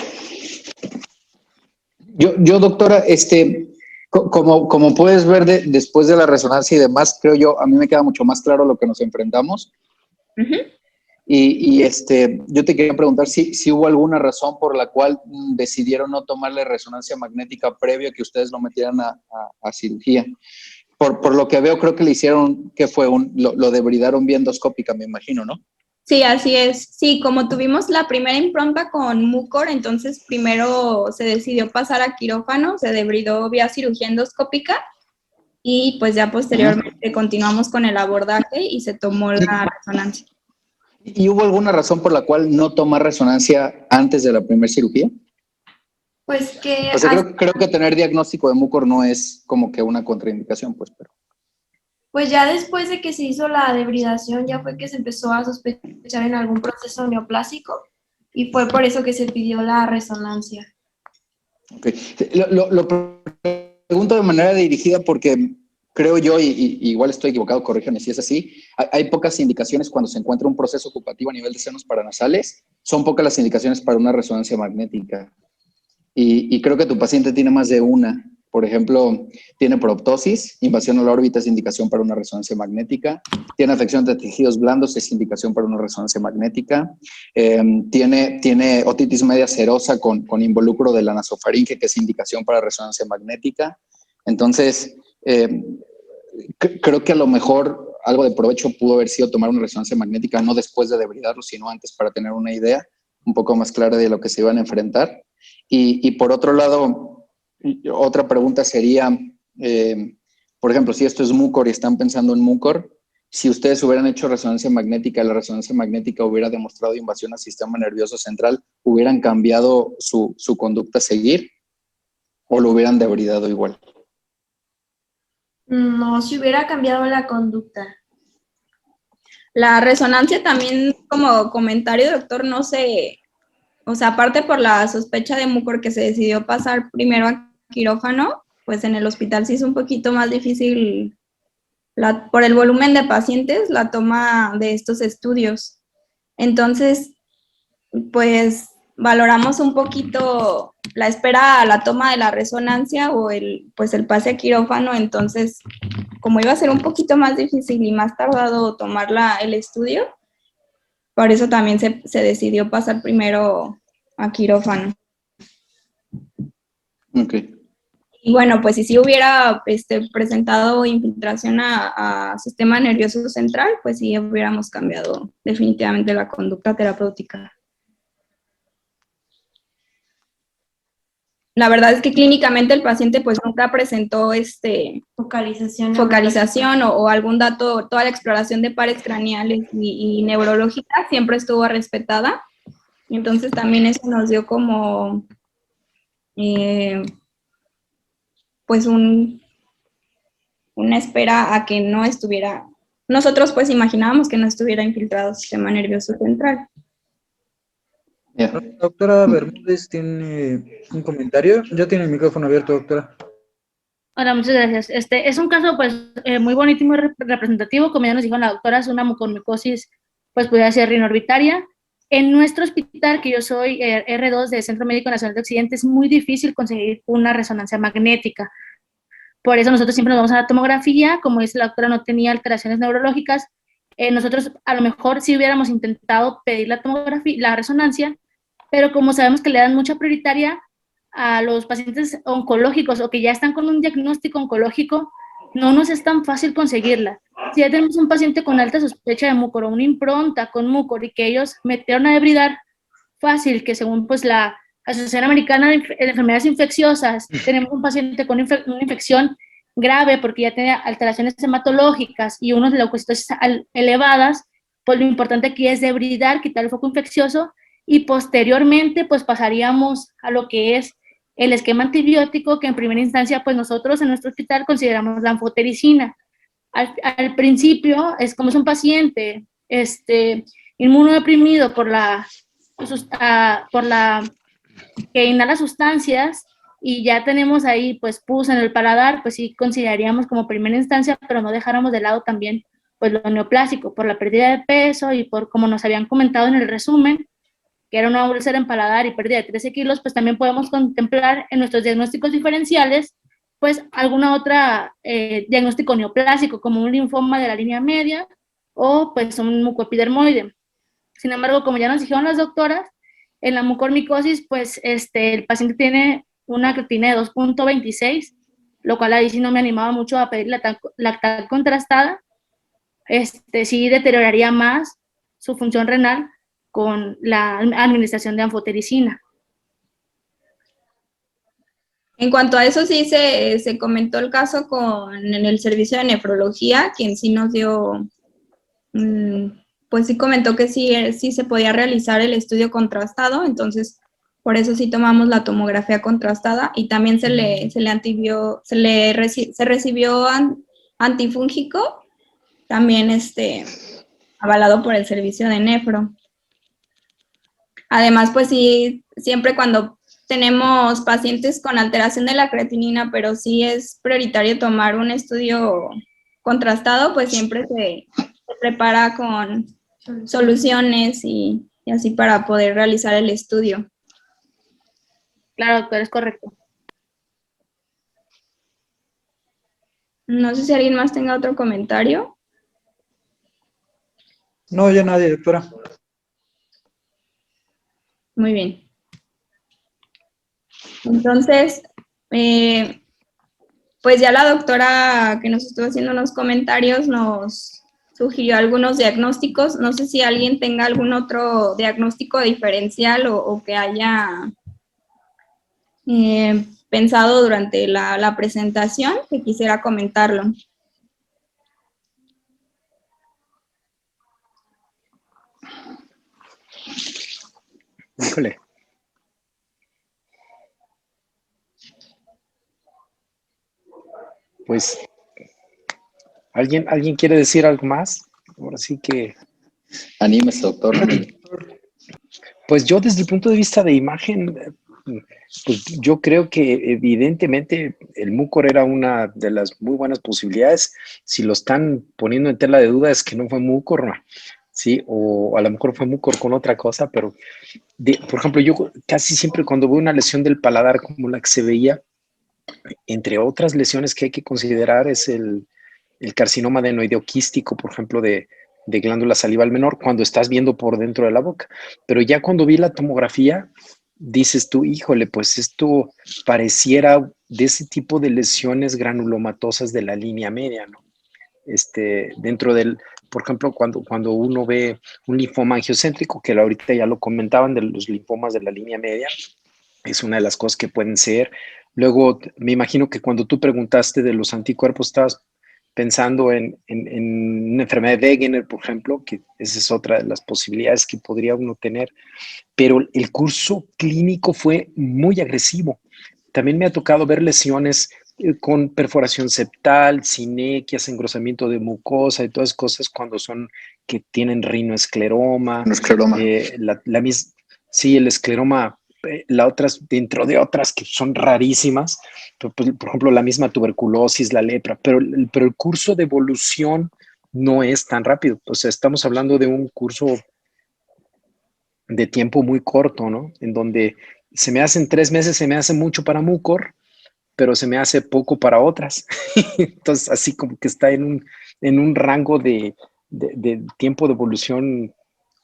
Yo, doctora, como puedes ver después de la resonancia y demás, creo yo, a mí me queda mucho más claro lo que nos enfrentamos. Yo te quería preguntar si hubo alguna razón por la cual decidieron no tomarle resonancia magnética previo a que ustedes lo metieran a cirugía. Por lo que veo, creo que le hicieron, que fue lo debridaron vía endoscópica, me imagino, ¿no? Sí, así es. Sí, como tuvimos la primera impronta con Mucor, entonces primero se decidió pasar a quirófano, se debridó vía cirugía endoscópica y pues ya posteriormente continuamos con el abordaje y se tomó la resonancia. ¿Y hubo alguna razón por la cual no tomar resonancia antes de la primera cirugía? Pues que... O sea, creo que tener diagnóstico de Mucor no es como que una contraindicación, pues, pero... Pues ya después de que se hizo la debridación, ya fue que se empezó a sospechar en algún proceso neoplásico y fue por eso que se pidió la resonancia. Ok. Lo pregunto de manera dirigida porque creo yo, y igual estoy equivocado, corríjame si es así, hay pocas indicaciones cuando se encuentra un proceso ocupativo a nivel de senos paranasales, son pocas las indicaciones para una resonancia magnética. Y creo que tu paciente tiene más de una. Por ejemplo, tiene proptosis, invasión a la órbita es indicación para una resonancia magnética, tiene afección de tejidos blandos, es indicación para una resonancia magnética, tiene otitis media serosa con involucro de la nasofaringe, que es indicación para resonancia magnética. Entonces, creo que a lo mejor algo de provecho pudo haber sido tomar una resonancia magnética, no después de debridarlo, sino antes, para tener una idea un poco más clara de lo que se iban a enfrentar. Y por otro lado, otra pregunta sería, por ejemplo, si esto es Mucor y están pensando en Mucor, si ustedes hubieran hecho resonancia magnética, la resonancia magnética hubiera demostrado invasión al sistema nervioso central, ¿hubieran cambiado su conducta a seguir o lo hubieran debridado igual? No, si hubiera cambiado la conducta. La resonancia también, como comentario, doctor, no sé, o sea, aparte por la sospecha de Mucor que se decidió pasar primero a quirófano, pues en el hospital sí es un poquito más difícil, por el volumen de pacientes, la toma de estos estudios. Entonces, pues valoramos un poquito la espera a la toma de la resonancia o el pase a quirófano. Entonces, como iba a ser un poquito más difícil y más tardado tomar el estudio, por eso también se decidió pasar primero a quirófano. Ok. Y bueno, pues si sí hubiera presentado infiltración a sistema nervioso central, pues sí hubiéramos cambiado definitivamente la conducta terapéutica. La verdad es que clínicamente el paciente pues nunca presentó focalización o algún dato. Toda la exploración de pares craneales y neurológica siempre estuvo respetada. Entonces también eso nos dio como pues una espera a que no estuviera, nosotros pues imaginábamos que no estuviera infiltrado el sistema nervioso central. Yeah. La doctora Bermúdez tiene un comentario. Ya tiene el micrófono abierto, doctora. Hola, muchas gracias. Es un caso pues muy bonito y muy representativo, como ya nos dijo la doctora, es una mucormicosis pues podría ser rinorbitaria. En nuestro hospital, que yo soy R2 de Centro Médico Nacional de Occidente, es muy difícil conseguir una resonancia magnética. Por eso nosotros siempre nos vamos a la tomografía. Como dice la doctora, no tenía alteraciones neurológicas. Nosotros a lo mejor sí hubiéramos intentado pedir la tomografía, la resonancia, pero como sabemos que le dan mucha prioritaria a los pacientes oncológicos o que ya están con un diagnóstico oncológico, no nos es tan fácil conseguirla. Si ya tenemos un paciente con alta sospecha de Mucor o una impronta con Mucor y que ellos metieron a debridar, fácil que según pues la Asociación Americana de Enfermedades Infecciosas, tenemos un paciente con una infección grave porque ya tiene alteraciones hematológicas y unos leucocitos elevadas, pues lo importante aquí es debridar, quitar el foco infeccioso y posteriormente pues pasaríamos a lo que es el esquema antibiótico, que en primera instancia pues nosotros en nuestro hospital consideramos la anfotericina. Al principio, como es un paciente inmunodeprimido por la que inhala sustancias y ya tenemos ahí pues pus en el paladar, pues sí consideraríamos como primera instancia, pero no dejáramos de lado también pues lo neoplásico, por la pérdida de peso y por como nos habían comentado en el resumen, que era una úlcera en paladar y pérdida de 13 kilos, pues también podemos contemplar en nuestros diagnósticos diferenciales pues alguna otra diagnóstico neoplásico, como un linfoma de la línea media o pues un mucoepidermoide. Sin embargo, como ya nos dijeron las doctoras, en la mucormicosis, pues el paciente tiene una creatinina de 2.26, lo cual ahí sí no me animaba mucho a pedir lactal contrastada. Sí deterioraría más su función renal con la administración de anfotericina. En cuanto a eso, sí se comentó el caso en el servicio de nefrología, quien sí nos dio, pues sí comentó que sí se podía realizar el estudio contrastado, entonces por eso sí tomamos la tomografía contrastada y también se recibió antifúngico, también avalado por el servicio de nefro. Además, pues sí, siempre cuando tenemos pacientes con alteración de la creatinina, pero sí es prioritario tomar un estudio contrastado, pues siempre se prepara con soluciones y así para poder realizar el estudio. Claro, doctor, es correcto. No sé si alguien más tenga otro comentario. No, ya nadie, doctora. Muy bien. Entonces, pues ya la doctora que nos estuvo haciendo unos comentarios nos sugirió algunos diagnósticos. No sé si alguien tenga algún otro diagnóstico diferencial o que haya pensado durante la presentación que quisiera comentarlo. Híjole. Pues, ¿alguien quiere decir algo más? Ahora sí que... Anímese, doctor. Pues yo desde el punto de vista de imagen, pues yo creo que evidentemente el Mucor era una de las muy buenas posibilidades. Si lo están poniendo en tela de duda es que no fue Mucor, ¿no? Sí, o a lo mejor fue Mucor con otra cosa, pero por ejemplo, yo casi siempre cuando veo una lesión del paladar como la que se veía, entre otras lesiones que hay que considerar es el carcinoma adenoideo quístico, por ejemplo, de glándula salival menor, cuando estás viendo por dentro de la boca. Pero ya cuando vi la tomografía, dices tú, híjole, pues esto pareciera de ese tipo de lesiones granulomatosas de la línea media, ¿no? Dentro del, por ejemplo, cuando uno ve un linfoma angiocéntrico, que ahorita ya lo comentaban de los linfomas de la línea media, es una de las cosas que pueden ser. Luego, me imagino que cuando tú preguntaste de los anticuerpos, estabas pensando en una enfermedad de Wegener, por ejemplo, que esa es otra de las posibilidades que podría uno tener, pero el curso clínico fue muy agresivo. También me ha tocado ver lesiones con perforación septal, sinequias, engrosamiento de mucosa y todas cosas cuando son que tienen rinoescleroma. Sí, el escleroma, dentro de otras que son rarísimas, por ejemplo, la misma tuberculosis, la lepra, pero el curso de evolución no es tan rápido. O sea, estamos hablando de un curso de tiempo muy corto, ¿no? En donde se me hacen 3 meses, se me hace mucho para Mucor, pero se me hace poco para otras. Entonces, así como que está en un rango de tiempo de evolución,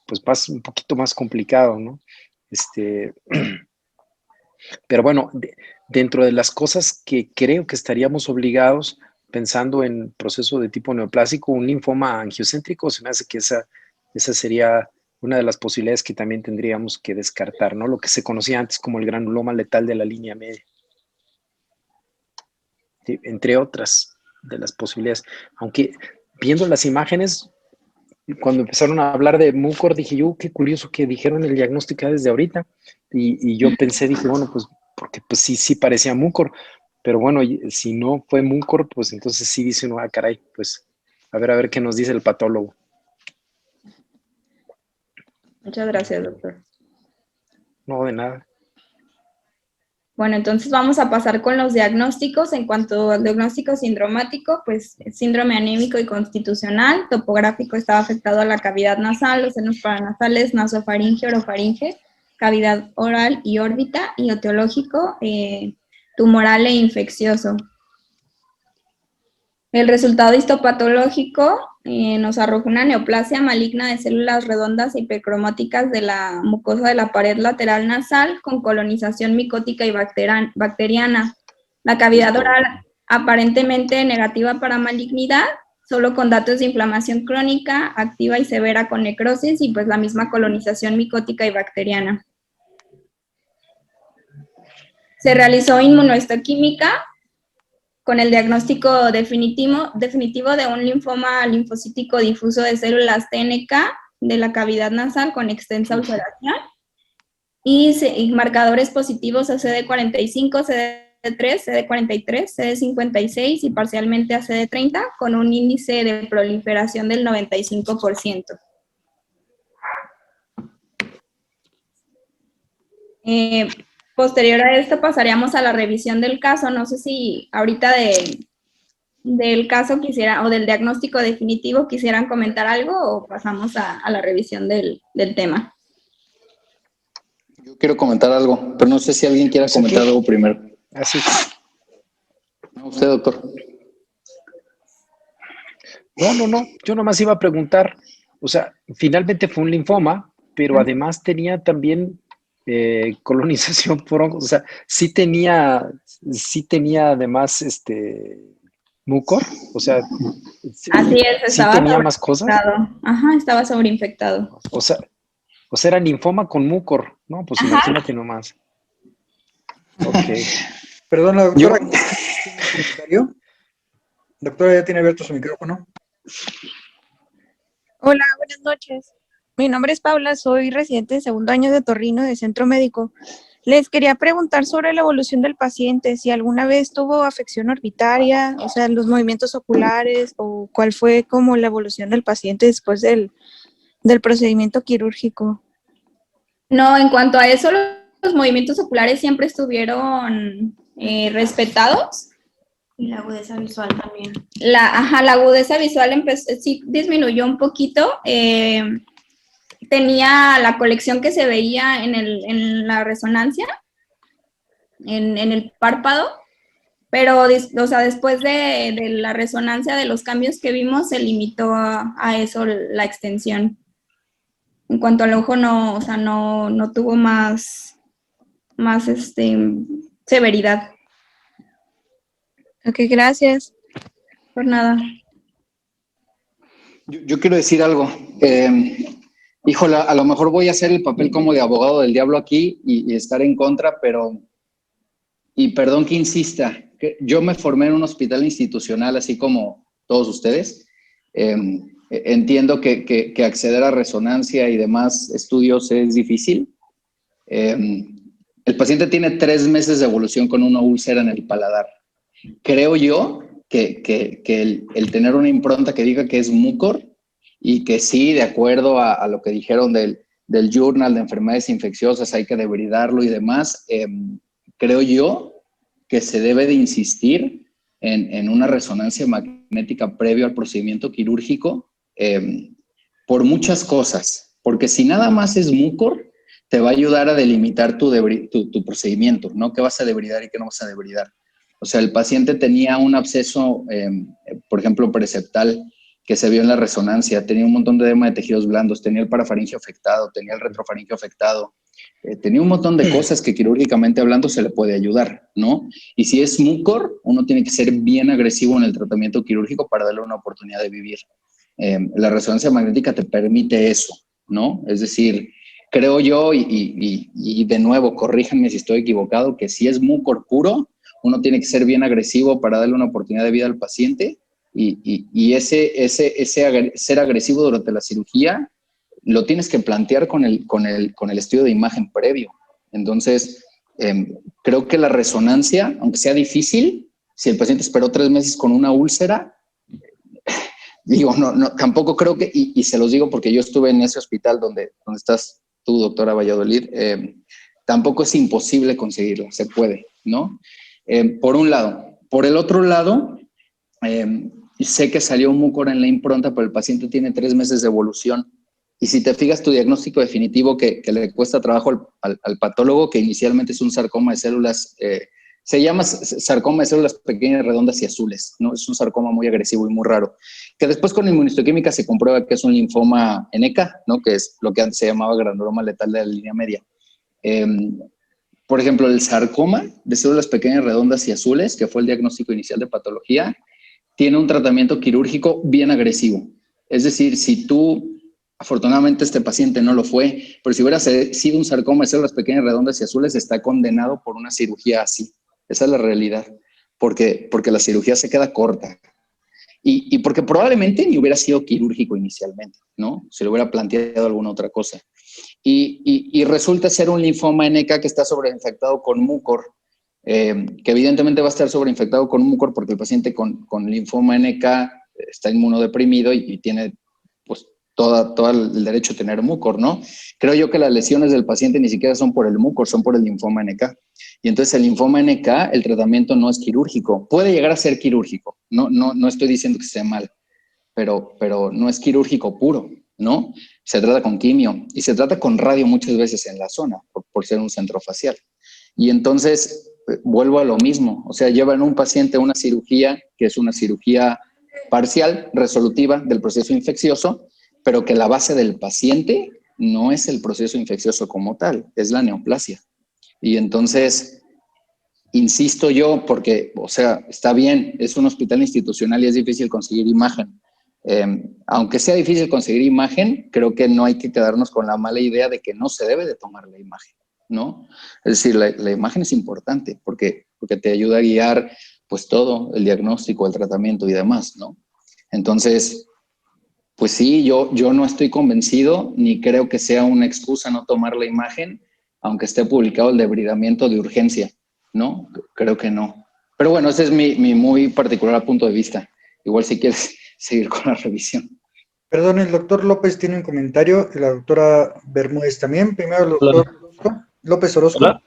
pues un poquito más complicado, ¿no? Pero bueno, dentro de las cosas que creo que estaríamos obligados, pensando en proceso de tipo neoplásico, un linfoma angiocéntrico, se me hace que esa sería una de las posibilidades que también tendríamos que descartar, ¿no? Lo que se conocía antes como el granuloma letal de la línea media. Sí, entre otras de las posibilidades. Aunque viendo las imágenes, cuando empezaron a hablar de Mucor, dije yo, qué curioso que dijeron el diagnóstico desde ahorita. Y yo pensé, dije, bueno, pues porque pues sí parecía Mucor. Pero bueno, si no fue Mucor, pues entonces sí dice uno, caray, pues a ver qué nos dice el patólogo. Muchas gracias, doctor. No, de nada. Bueno, entonces vamos a pasar con los diagnósticos. En cuanto al diagnóstico sindromático, pues síndrome anémico y constitucional, topográfico estaba afectado a la cavidad nasal, los senos paranasales, nasofaringe, orofaringe, cavidad oral y órbita, y etiológico, tumoral e infeccioso. El resultado histopatológico nos arrojó una neoplasia maligna de células redondas e hipercromáticas de la mucosa de la pared lateral nasal con colonización micótica y bacteriana. La cavidad oral aparentemente negativa para malignidad, solo con datos de inflamación crónica, activa y severa con necrosis y pues la misma colonización micótica y bacteriana. Se realizó inmunohistoquímica con el diagnóstico definitivo de un linfoma linfocítico difuso de células TNK de la cavidad nasal con extensa ulceración y marcadores positivos a CD45, CD3, CD43, CD56 y parcialmente a CD30 con un índice de proliferación del 95%. Posterior a esto pasaríamos a la revisión del caso. No sé si ahorita del caso quisiera, o del diagnóstico definitivo quisieran comentar algo o pasamos a la revisión del tema. Yo quiero comentar algo, pero no sé si alguien quiera comentar algo primero. Así. No, usted, doctor. No. Yo nomás iba a preguntar, o sea, finalmente fue un linfoma, pero además tenía también colonización por hongos, o sea, sí tenía además mucor, o sea, así es, estaba ¿sí tenía más cosas? Ajá, estaba sobreinfectado. O sea, era linfoma con mucor, ¿no? Pues imagínate nomás. Ok. Perdón, la doctora, ¿tiene un comentario? Doctora, ya tiene abierto su micrófono. Hola, buenas noches. Mi nombre es Paula, soy residente de segundo año de otorrino de Centro Médico. Les quería preguntar sobre la evolución del paciente, si alguna vez tuvo afección orbitaria, o sea, los movimientos oculares, o cuál fue como la evolución del paciente después del procedimiento quirúrgico. No, en cuanto a eso, los movimientos oculares siempre estuvieron respetados. Y la agudeza visual también. La agudeza visual sí disminuyó un poquito. Tenía la colección que se veía en la resonancia, en el párpado, pero o sea, después de la resonancia de los cambios que vimos, se limitó a eso la extensión. En cuanto al ojo, no, o sea, no tuvo más severidad. Ok, gracias. Por nada. Yo quiero decir algo. Híjole, a lo mejor voy a hacer el papel como de abogado del diablo aquí y estar en contra, pero, y perdón que insista, que yo me formé en un hospital institucional, así como todos ustedes. Entiendo que acceder a resonancia y demás estudios es difícil. El paciente tiene 3 meses de evolución con una úlcera en el paladar. Creo yo que el tener una impronta que diga que es mucor y que sí, de acuerdo a lo que dijeron del Journal de Enfermedades Infecciosas, hay que debridarlo y demás, creo yo que se debe de insistir en una resonancia magnética previo al procedimiento quirúrgico por muchas cosas, porque si nada más es mucor, te va a ayudar a delimitar tu procedimiento, ¿no? ¿Qué vas a debridar y qué no vas a debridar? O sea, el paciente tenía un absceso, por ejemplo, preseptal, que se vio en la resonancia, tenía un montón de edema de tejidos blandos, tenía el parafaringio afectado, tenía el retrofaringio afectado, tenía un montón de cosas que quirúrgicamente hablando se le puede ayudar, ¿no? Y si es mucor, uno tiene que ser bien agresivo en el tratamiento quirúrgico para darle una oportunidad de vivir. La resonancia magnética te permite eso, ¿no? Es decir, creo yo, y de nuevo, corríjanme si estoy equivocado, que si es mucor puro, uno tiene que ser bien agresivo para darle una oportunidad de vida al paciente y ese ser agresivo durante la cirugía lo tienes que plantear con el estudio de imagen previo. Entonces, creo que la resonancia, aunque sea difícil, si el paciente esperó 3 meses con una úlcera, digo, no, tampoco creo que, y se los digo porque yo estuve en ese hospital donde estás tú, doctora Valladolid, tampoco es imposible conseguirlo, se puede, ¿no? Por un lado. Por el otro lado, sé que salió un mucor en la impronta, pero el paciente tiene 3 meses de evolución. Y si te fijas, tu diagnóstico definitivo que le cuesta trabajo al patólogo, que inicialmente es un sarcoma de células Se llama sarcoma de células pequeñas, redondas y azules, ¿no? Es un sarcoma muy agresivo y muy raro, que después con inmunistoquímica se comprueba que es un linfoma NK, ¿no? Que es lo que antes se llamaba granuloma letal de la línea media. Por ejemplo, el sarcoma de células pequeñas, redondas y azules, que fue el diagnóstico inicial de patología, tiene un tratamiento quirúrgico bien agresivo. Es decir, si tú, afortunadamente este paciente no lo fue, pero si hubiera sido un sarcoma de células pequeñas, redondas y azules, está condenado por una cirugía así. Esa es la realidad, porque la cirugía se queda corta. Y porque probablemente ni hubiera sido quirúrgico inicialmente, ¿no? Se le hubiera planteado alguna otra cosa. Y resulta ser un linfoma NK que está sobreinfectado con mucor, que evidentemente va a estar sobreinfectado con mucor porque el paciente con linfoma NK está inmunodeprimido y tiene pues todo el derecho a tener mucor, ¿no? Creo yo que las lesiones del paciente ni siquiera son por el mucor, son por el linfoma NK. Y entonces el linfoma NK, el tratamiento no es quirúrgico. Puede llegar a ser quirúrgico, no estoy diciendo que sea mal, pero no es quirúrgico puro, ¿no? Se trata con quimio y se trata con radio muchas veces en la zona, por ser un centro facial. Y entonces vuelvo a lo mismo, o sea, llevan un paciente a una cirugía que es una cirugía parcial, resolutiva del proceso infeccioso, pero que la base del paciente no es el proceso infeccioso como tal, es la neoplasia. Y entonces, insisto yo, porque, o sea, está bien, es un hospital institucional y es difícil conseguir imagen. Aunque sea difícil conseguir imagen, creo que no hay que quedarnos con la mala idea de que no se debe de tomar la imagen, ¿no? Es decir, la imagen es importante porque te ayuda a guiar pues todo, el diagnóstico, el tratamiento y demás, ¿no? Entonces, pues sí, yo no estoy convencido ni creo que sea una excusa no tomar la imagen, aunque esté publicado el debridamiento de urgencia, ¿no? Creo que no. Pero bueno, ese es mi muy particular punto de vista. Igual si quieres seguir con la revisión. Perdón, el doctor López tiene un comentario y la doctora Bermúdez también. Primero el doctor López Orozco.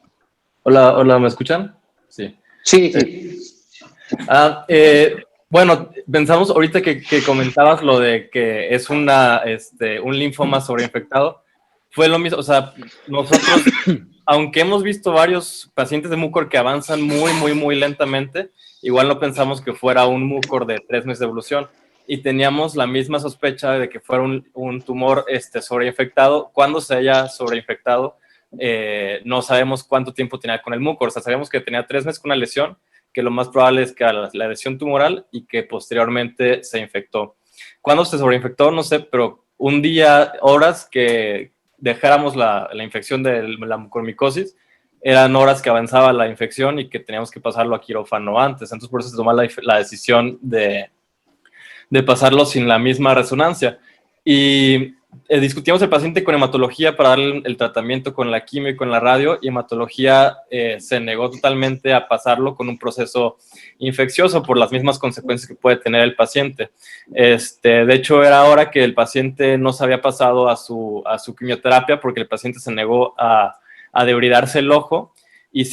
Hola, ¿me escuchan? Sí. Sí. Bueno, pensamos ahorita que comentabas lo de que es un linfoma sobreinfectado. Fue lo mismo, o sea, nosotros, aunque hemos visto varios pacientes de mucor que avanzan muy lentamente, igual no pensamos que fuera un mucor de 3 meses de evolución y teníamos la misma sospecha de que fuera un tumor sobreinfectado. Cuando se haya sobreinfectado, no sabemos cuánto tiempo tenía con el mucor, o sea, sabemos que tenía 3 meses con una lesión, que lo más probable es que la lesión tumoral y que posteriormente se infectó. ¿Cuándo se sobreinfectó? No sé, pero un día, horas que dejáramos la infección de la mucormicosis, eran horas que avanzaba la infección y que teníamos que pasarlo a quirófano antes. Entonces, por eso se tomó la decisión de pasarlo sin la misma resonancia. Y discutimos el paciente con hematología para darle el tratamiento con la quimio y con la radio, y hematología se negó totalmente a pasarlo con un proceso infeccioso por las mismas consecuencias que puede tener el paciente. De hecho, era hora que el paciente no se había pasado a su quimioterapia porque el paciente se negó a debridarse el ojo y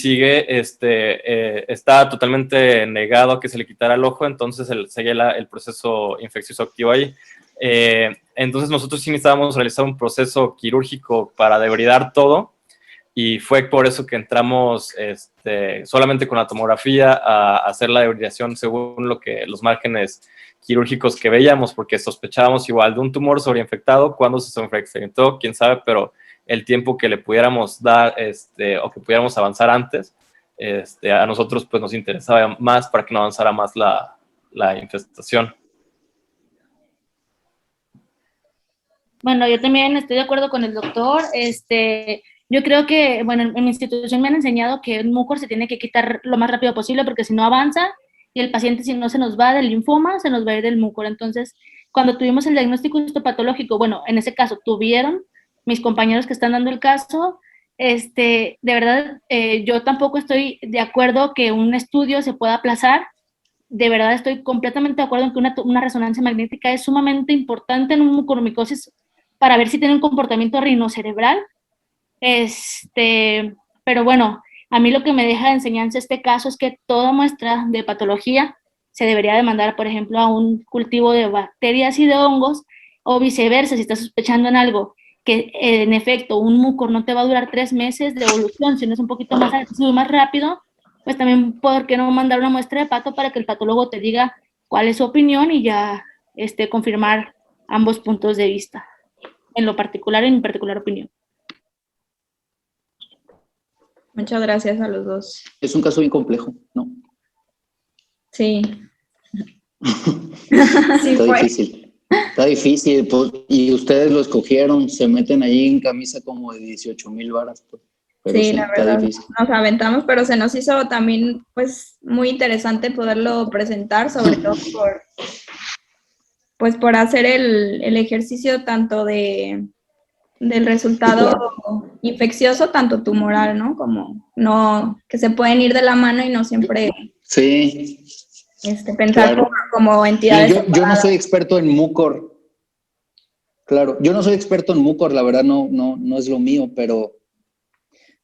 está totalmente negado a que se le quitara el ojo, entonces seguía el proceso infeccioso activo ahí. Entonces nosotros sí necesitábamos realizar un proceso quirúrgico para debridar todo, y fue por eso que entramos solamente con la tomografía a hacer la debridación según los márgenes quirúrgicos que veíamos, porque sospechábamos igual de un tumor sobreinfectado. Cuando se sobreinfectó, quién sabe, pero el tiempo que le pudiéramos dar o que pudiéramos avanzar antes, a nosotros pues nos interesaba más para que no avanzara más la infestación. Bueno, yo también estoy de acuerdo con el doctor. Yo creo que, bueno, en mi institución me han enseñado que el mucor se tiene que quitar lo más rápido posible porque si no avanza y el paciente, si no se nos va del linfoma, se nos va a ir del mucor. Entonces, cuando tuvimos el diagnóstico histopatológico, bueno, en ese caso tuvieron mis compañeros que están dando el caso, de verdad, yo tampoco estoy de acuerdo que un estudio se pueda aplazar. De verdad estoy completamente de acuerdo en que una resonancia magnética es sumamente importante en un mucormicosis para ver si tiene un comportamiento rinocerebral. Pero bueno, a mí lo que me deja de enseñanza este caso es que toda muestra de patología se debería de mandar, por ejemplo, a un cultivo de bacterias y de hongos, o viceversa, si estás sospechando en algo que en efecto un mucor no te va a durar 3 meses de evolución, sino es un poquito más agresivo y más rápido, pues también, ¿por qué no mandar una muestra de pato para que el patólogo te diga cuál es su opinión y ya confirmar ambos puntos de vista, en lo particular, en mi particular opinión? Muchas gracias a los dos. Es un caso bien complejo, ¿no? Sí. Está difícil. Está difícil, pues, y ustedes lo escogieron, se meten ahí en camisa como de 18,000 varas, pues. Pero Sí, la está verdad, difícil. nos aventamos, pero se nos hizo también, pues, muy interesante poderlo presentar, sobre todo por hacer el ejercicio tanto del resultado infeccioso, tanto tumoral, ¿no? Como no, que se pueden ir de la mano y no siempre Sí. pensar Claro. como entidades Yo no separadas. soy experto en Mucor. Claro, yo no soy experto en Mucor, la verdad no es lo mío, pero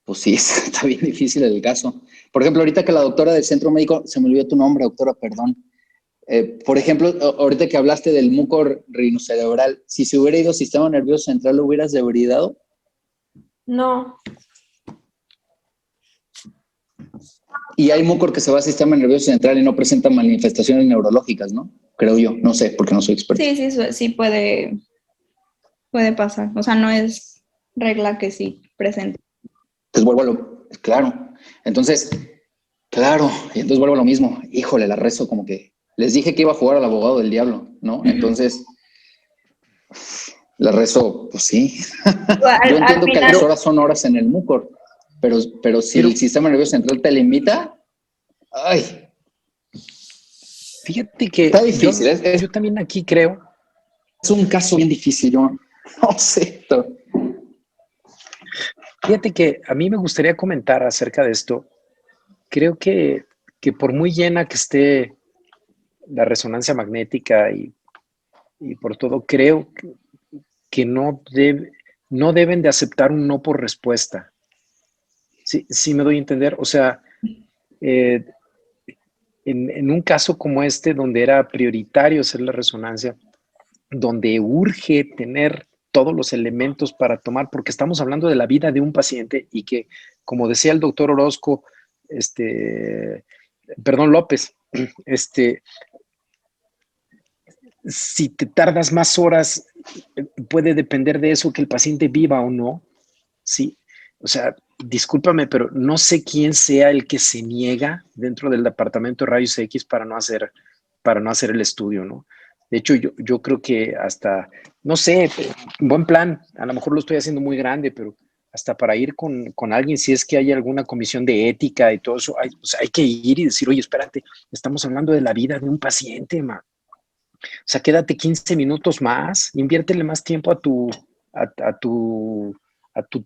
pues sí, está bien difícil el caso. Por ejemplo, ahorita que la doctora del centro médico, se me olvidó tu nombre, doctora, perdón. Por ejemplo, ahorita que hablaste del Mucor rinocerebral, si se hubiera ido sistema nervioso central, ¿lo hubieras debridado? No. Y hay Mucor que se va al sistema nervioso central y no presenta manifestaciones neurológicas, ¿no? Creo yo, no sé, porque no soy experto. Sí puede pasar. O sea, no es regla que sí presente. Entonces vuelvo a lo mismo. Híjole, la rezo como que les dije que iba a jugar al abogado del diablo, ¿no? Entonces, la rezo, pues sí. Yo entiendo que las horas son horas en el Mucor, pero si el sistema nervioso central te limita, ay. Fíjate que está difícil. Yo también aquí creo. Es un caso bien difícil, yo no sé. Fíjate que a mí me gustaría comentar acerca de esto. Creo que por muy llena que esté la resonancia magnética y por todo, creo que no deben de aceptar un no por respuesta. Sí me doy a entender. O sea, en un caso como este, donde era prioritario hacer la resonancia, donde urge tener todos los elementos para tomar, porque estamos hablando de la vida de un paciente y que, como decía el doctor Orozco, López, si te tardas más horas, puede depender de eso que el paciente viva o no, ¿sí? O sea, discúlpame, pero no sé quién sea el que se niega dentro del departamento de rayos X para no hacer el estudio, ¿no? De hecho, yo creo que hasta, no sé, buen plan, a lo mejor lo estoy haciendo muy grande, pero hasta para ir con alguien, si es que hay alguna comisión de ética y todo eso, hay que ir y decir, oye, espérate, estamos hablando de la vida de un paciente, ma. O sea, quédate 15 minutos más, inviértele más tiempo a tu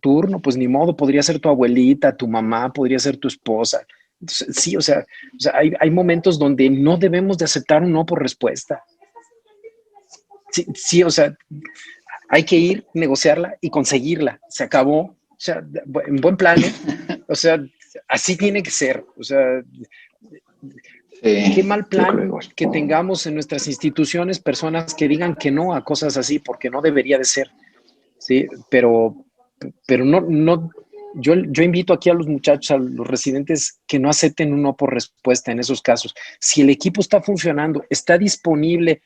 turno, pues ni modo, podría ser tu abuelita, tu mamá, podría ser tu esposa. Entonces, sí, o sea hay momentos donde no debemos de aceptar un no por respuesta. Sí, o sea, hay que ir, negociarla y conseguirla. Se acabó. O sea, en buen plan, ¿eh? O sea, así tiene que ser. O sea, qué mal plan que tengamos en nuestras instituciones personas que digan que no a cosas así, porque no debería de ser. Sí, pero no, yo invito aquí a los muchachos, a los residentes, que no acepten un no por respuesta en esos casos. Si el equipo está funcionando, está disponible,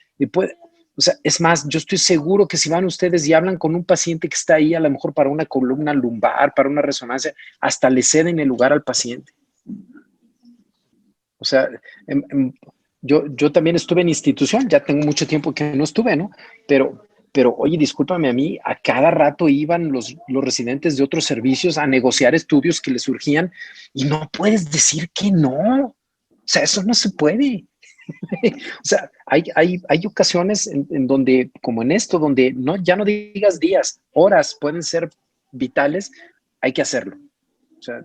o sea, es más, yo estoy seguro que si van ustedes y hablan con un paciente que está ahí, a lo mejor para una columna lumbar, para una resonancia, hasta le ceden el lugar al paciente. O sea, yo también estuve en institución, ya tengo mucho tiempo que no estuve, ¿no? Pero oye, discúlpame, a mí a cada rato iban los residentes de otros servicios a negociar estudios que les surgían y no puedes decir que no. O sea, eso no se puede. O sea, hay ocasiones en donde, como en esto, donde ya no digas días, horas pueden ser vitales, hay que hacerlo. O sea,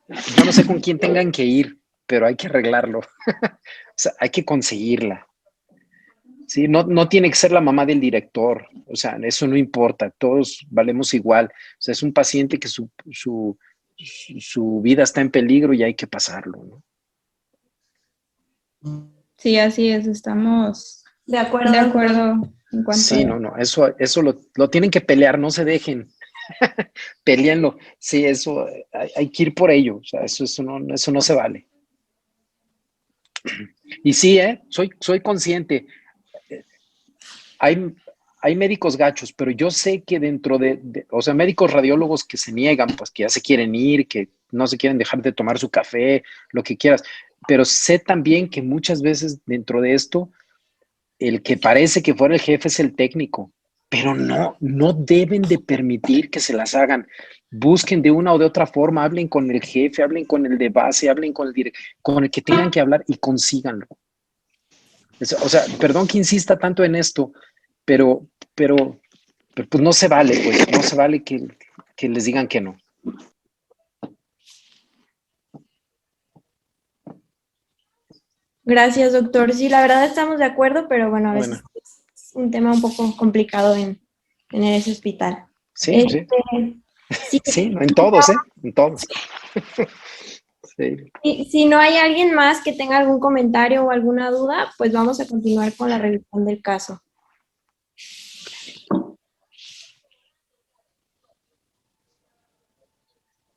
yo no sé con quién tengan que ir, pero hay que arreglarlo. O sea, hay que conseguirla. Sí, no tiene que ser la mamá del director, o sea, eso no importa, todos valemos igual. O sea, es un paciente que su vida está en peligro y hay que pasarlo, ¿no? Sí, así es, estamos de acuerdo en cuanto sí, eso lo tienen que pelear, no se dejen. Peleenlo. Sí, eso hay que ir por ello, o sea, eso no se vale. Y sí, soy consciente. Hay médicos gachos, pero yo sé que dentro o sea, médicos radiólogos que se niegan, pues que ya se quieren ir, que no se quieren dejar de tomar su café, lo que quieras. Pero sé también que muchas veces dentro de esto, el que parece que fuera el jefe es el técnico, pero no deben de permitir que se las hagan. Busquen de una o de otra forma, hablen con el jefe, hablen con el de base, hablen con el que tengan que hablar y consíganlo. O sea, perdón que insista tanto en esto, pero pues no se vale, pues, no se vale que les digan que no. Gracias, doctor. Sí, la verdad estamos de acuerdo, pero bueno, a veces es un tema un poco complicado en ese hospital. Sí, sí. Sí, en todos, en todos. Sí. Si no hay alguien más que tenga algún comentario o alguna duda, pues vamos a continuar con la revisión del caso.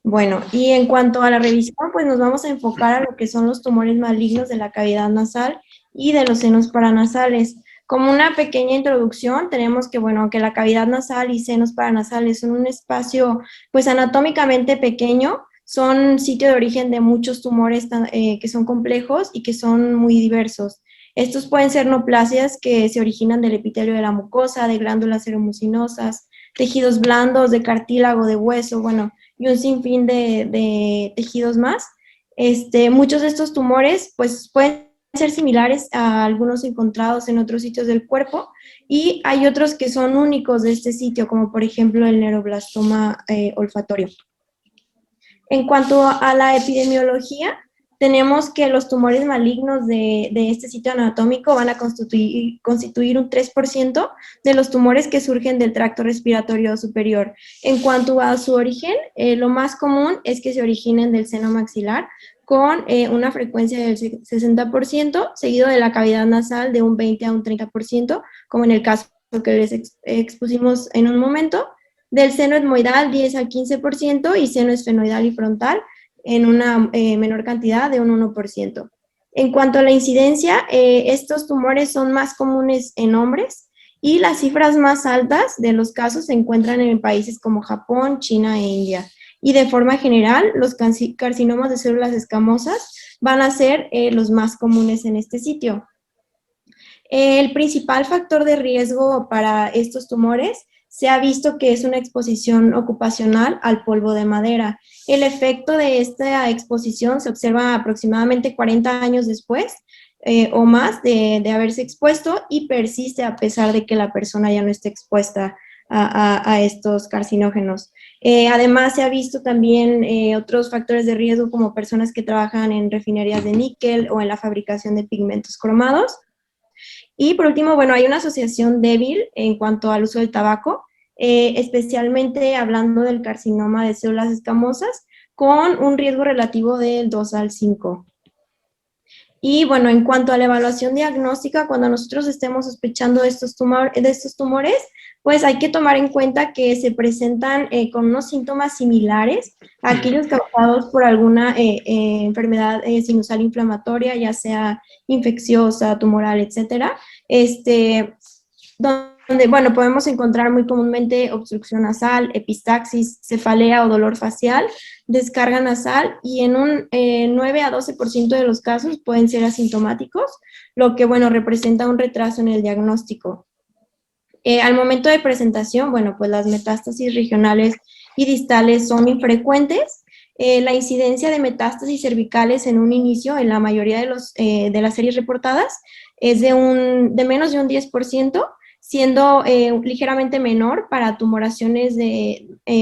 Bueno, y en cuanto a la revisión, pues nos vamos a enfocar a lo que son los tumores malignos de la cavidad nasal y de los senos paranasales. Como una pequeña introducción, tenemos que, bueno, que la cavidad nasal y senos paranasales son un espacio, pues, anatómicamente pequeño, son sitio de origen de muchos tumores que son complejos y que son muy diversos. Estos pueden ser neoplasias que se originan del epitelio de la mucosa, de glándulas seromucinosas, tejidos blandos, de cartílago, de hueso, bueno, y un sinfín de tejidos más. Muchos de estos tumores pues pueden ser similares a algunos encontrados en otros sitios del cuerpo y hay otros que son únicos de este sitio, como por ejemplo el neuroblastoma olfatorio. En cuanto a la epidemiología, tenemos que los tumores malignos de este sitio anatómico van a constituir un 3% de los tumores que surgen del tracto respiratorio superior. En cuanto a su origen, lo más común es que se originen del seno maxilar con una frecuencia del 60%, seguido de la cavidad nasal de un 20 a un 30%, como en el caso que les expusimos en un momento, del seno etmoidal 10 al 15% y seno esfenoidal y frontal en una menor cantidad de un 1%. En cuanto a la incidencia, estos tumores son más comunes en hombres y las cifras más altas de los casos se encuentran en países como Japón, China e India. Y de forma general, los carcinomas de células escamosas van a ser los más comunes en este sitio. El principal factor de riesgo para estos tumores se ha visto que es una exposición ocupacional al polvo de madera. El efecto de esta exposición se observa aproximadamente 40 años después o más de haberse expuesto y persiste a pesar de que la persona ya no esté expuesta a estos carcinógenos. Además, se ha visto también otros factores de riesgo como personas que trabajan en refinerías de níquel o en la fabricación de pigmentos cromados. Y por último, bueno, hay una asociación débil en cuanto al uso del tabaco, especialmente hablando del carcinoma de células escamosas, con un riesgo relativo del 2 al 5. Y bueno, en cuanto a la evaluación diagnóstica, cuando nosotros estemos sospechando de estos tumores, pues hay que tomar en cuenta que se presentan con unos síntomas similares a aquellos causados por alguna enfermedad sinusal inflamatoria, ya sea infecciosa, tumoral, etcétera, donde, bueno, podemos encontrar muy comúnmente obstrucción nasal, epistaxis, cefalea o dolor facial, descarga nasal, y en un 9 a 12% de los casos pueden ser asintomáticos, lo que, bueno, representa un retraso en el diagnóstico. Al momento de presentación, bueno, pues las metástasis regionales y distales son infrecuentes. La incidencia de metástasis cervicales en un inicio, en la mayoría de las series reportadas, es de menos de un 10%, siendo ligeramente menor para tumoraciones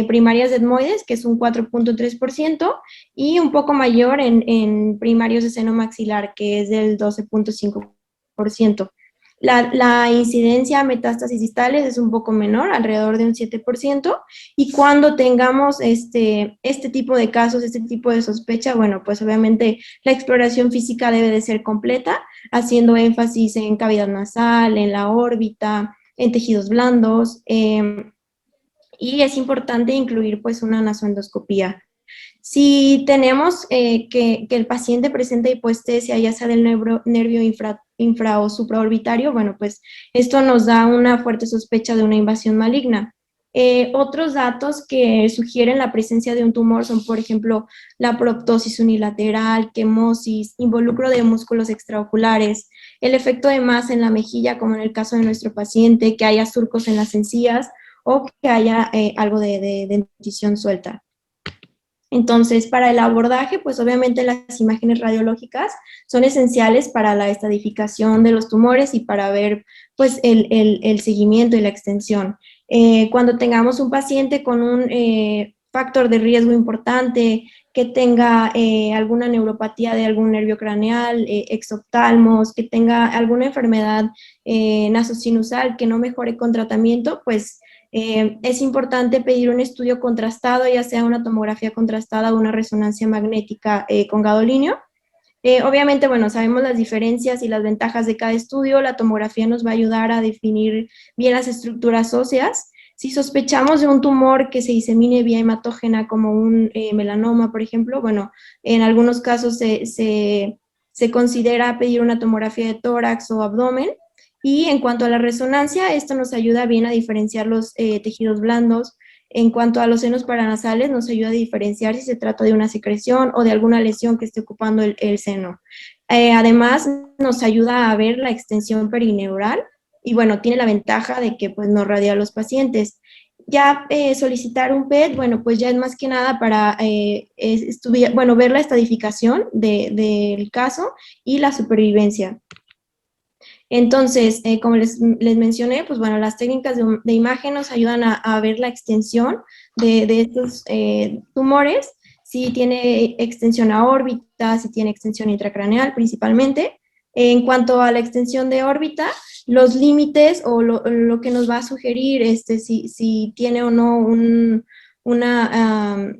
primarias de etmoides, que es un 4.3%, y un poco mayor en primarios de seno maxilar, que es del 12.5%. La incidencia a metástasis distales es un poco menor, alrededor de un 7%, y cuando tengamos este tipo de casos, este tipo de sospecha, bueno, pues obviamente la exploración física debe de ser completa, haciendo énfasis en cavidad nasal, en la órbita, en tejidos blandos, y es importante incluir pues una nasoendoscopía. Si tenemos que el paciente presenta hipoestesia, ya sea del nervio infra o supraorbitario, bueno, pues esto nos da una fuerte sospecha de una invasión maligna. Otros datos que sugieren la presencia de un tumor son, por ejemplo, la proptosis unilateral, quemosis, involucro de músculos extraoculares, el efecto de masa en la mejilla, como en el caso de nuestro paciente, que haya surcos en las encías o que haya algo de dentición suelta. Entonces, para el abordaje, pues obviamente las imágenes radiológicas son esenciales para la estadificación de los tumores y para ver pues el seguimiento y la extensión. Cuando tengamos un paciente con un factor de riesgo importante, que tenga alguna neuropatía de algún nervio craneal, exoftalmos, que tenga alguna enfermedad nasosinusal que no mejore con tratamiento, pues es importante pedir un estudio contrastado, ya sea una tomografía contrastada o una resonancia magnética con gadolínio. Obviamente, bueno, sabemos las diferencias y las ventajas de cada estudio. La tomografía nos va a ayudar a definir bien las estructuras óseas. Si sospechamos de un tumor que se disemine vía hematógena, como un melanoma, por ejemplo, bueno, en algunos casos se considera pedir una tomografía de tórax o abdomen. Y en cuanto a la resonancia, esto nos ayuda bien a diferenciar los tejidos blandos. En cuanto a los senos paranasales, nos ayuda a diferenciar si se trata de una secreción o de alguna lesión que esté ocupando el seno. Además, nos ayuda a ver la extensión perineural y, bueno, tiene la ventaja de que pues, no radia a los pacientes. Ya solicitar un PET, bueno, pues ya es más que nada para ver la estadificación del caso y la supervivencia. Entonces, como les mencioné, pues bueno, las técnicas de imagen nos ayudan a ver la extensión de estos tumores, si tiene extensión a órbita, si tiene extensión intracraneal principalmente. En cuanto a la extensión de órbita, los límites o lo que nos va a sugerir si tiene o no una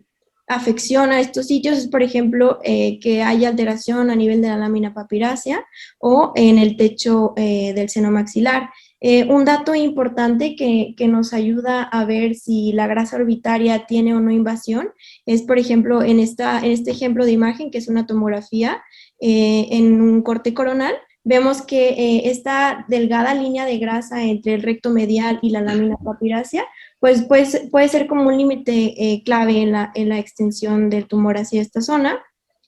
afección a estos sitios es, por ejemplo, que haya alteración a nivel de la lámina papirácea o en el techo del seno maxilar. Un dato importante que nos ayuda a ver si la grasa orbitaria tiene o no invasión es, por ejemplo, en este ejemplo de imagen, que es una tomografía en un corte coronal, vemos que esta delgada línea de grasa entre el recto medial y la lámina papirácea pues puede ser como un límite clave en la extensión del tumor hacia esta zona.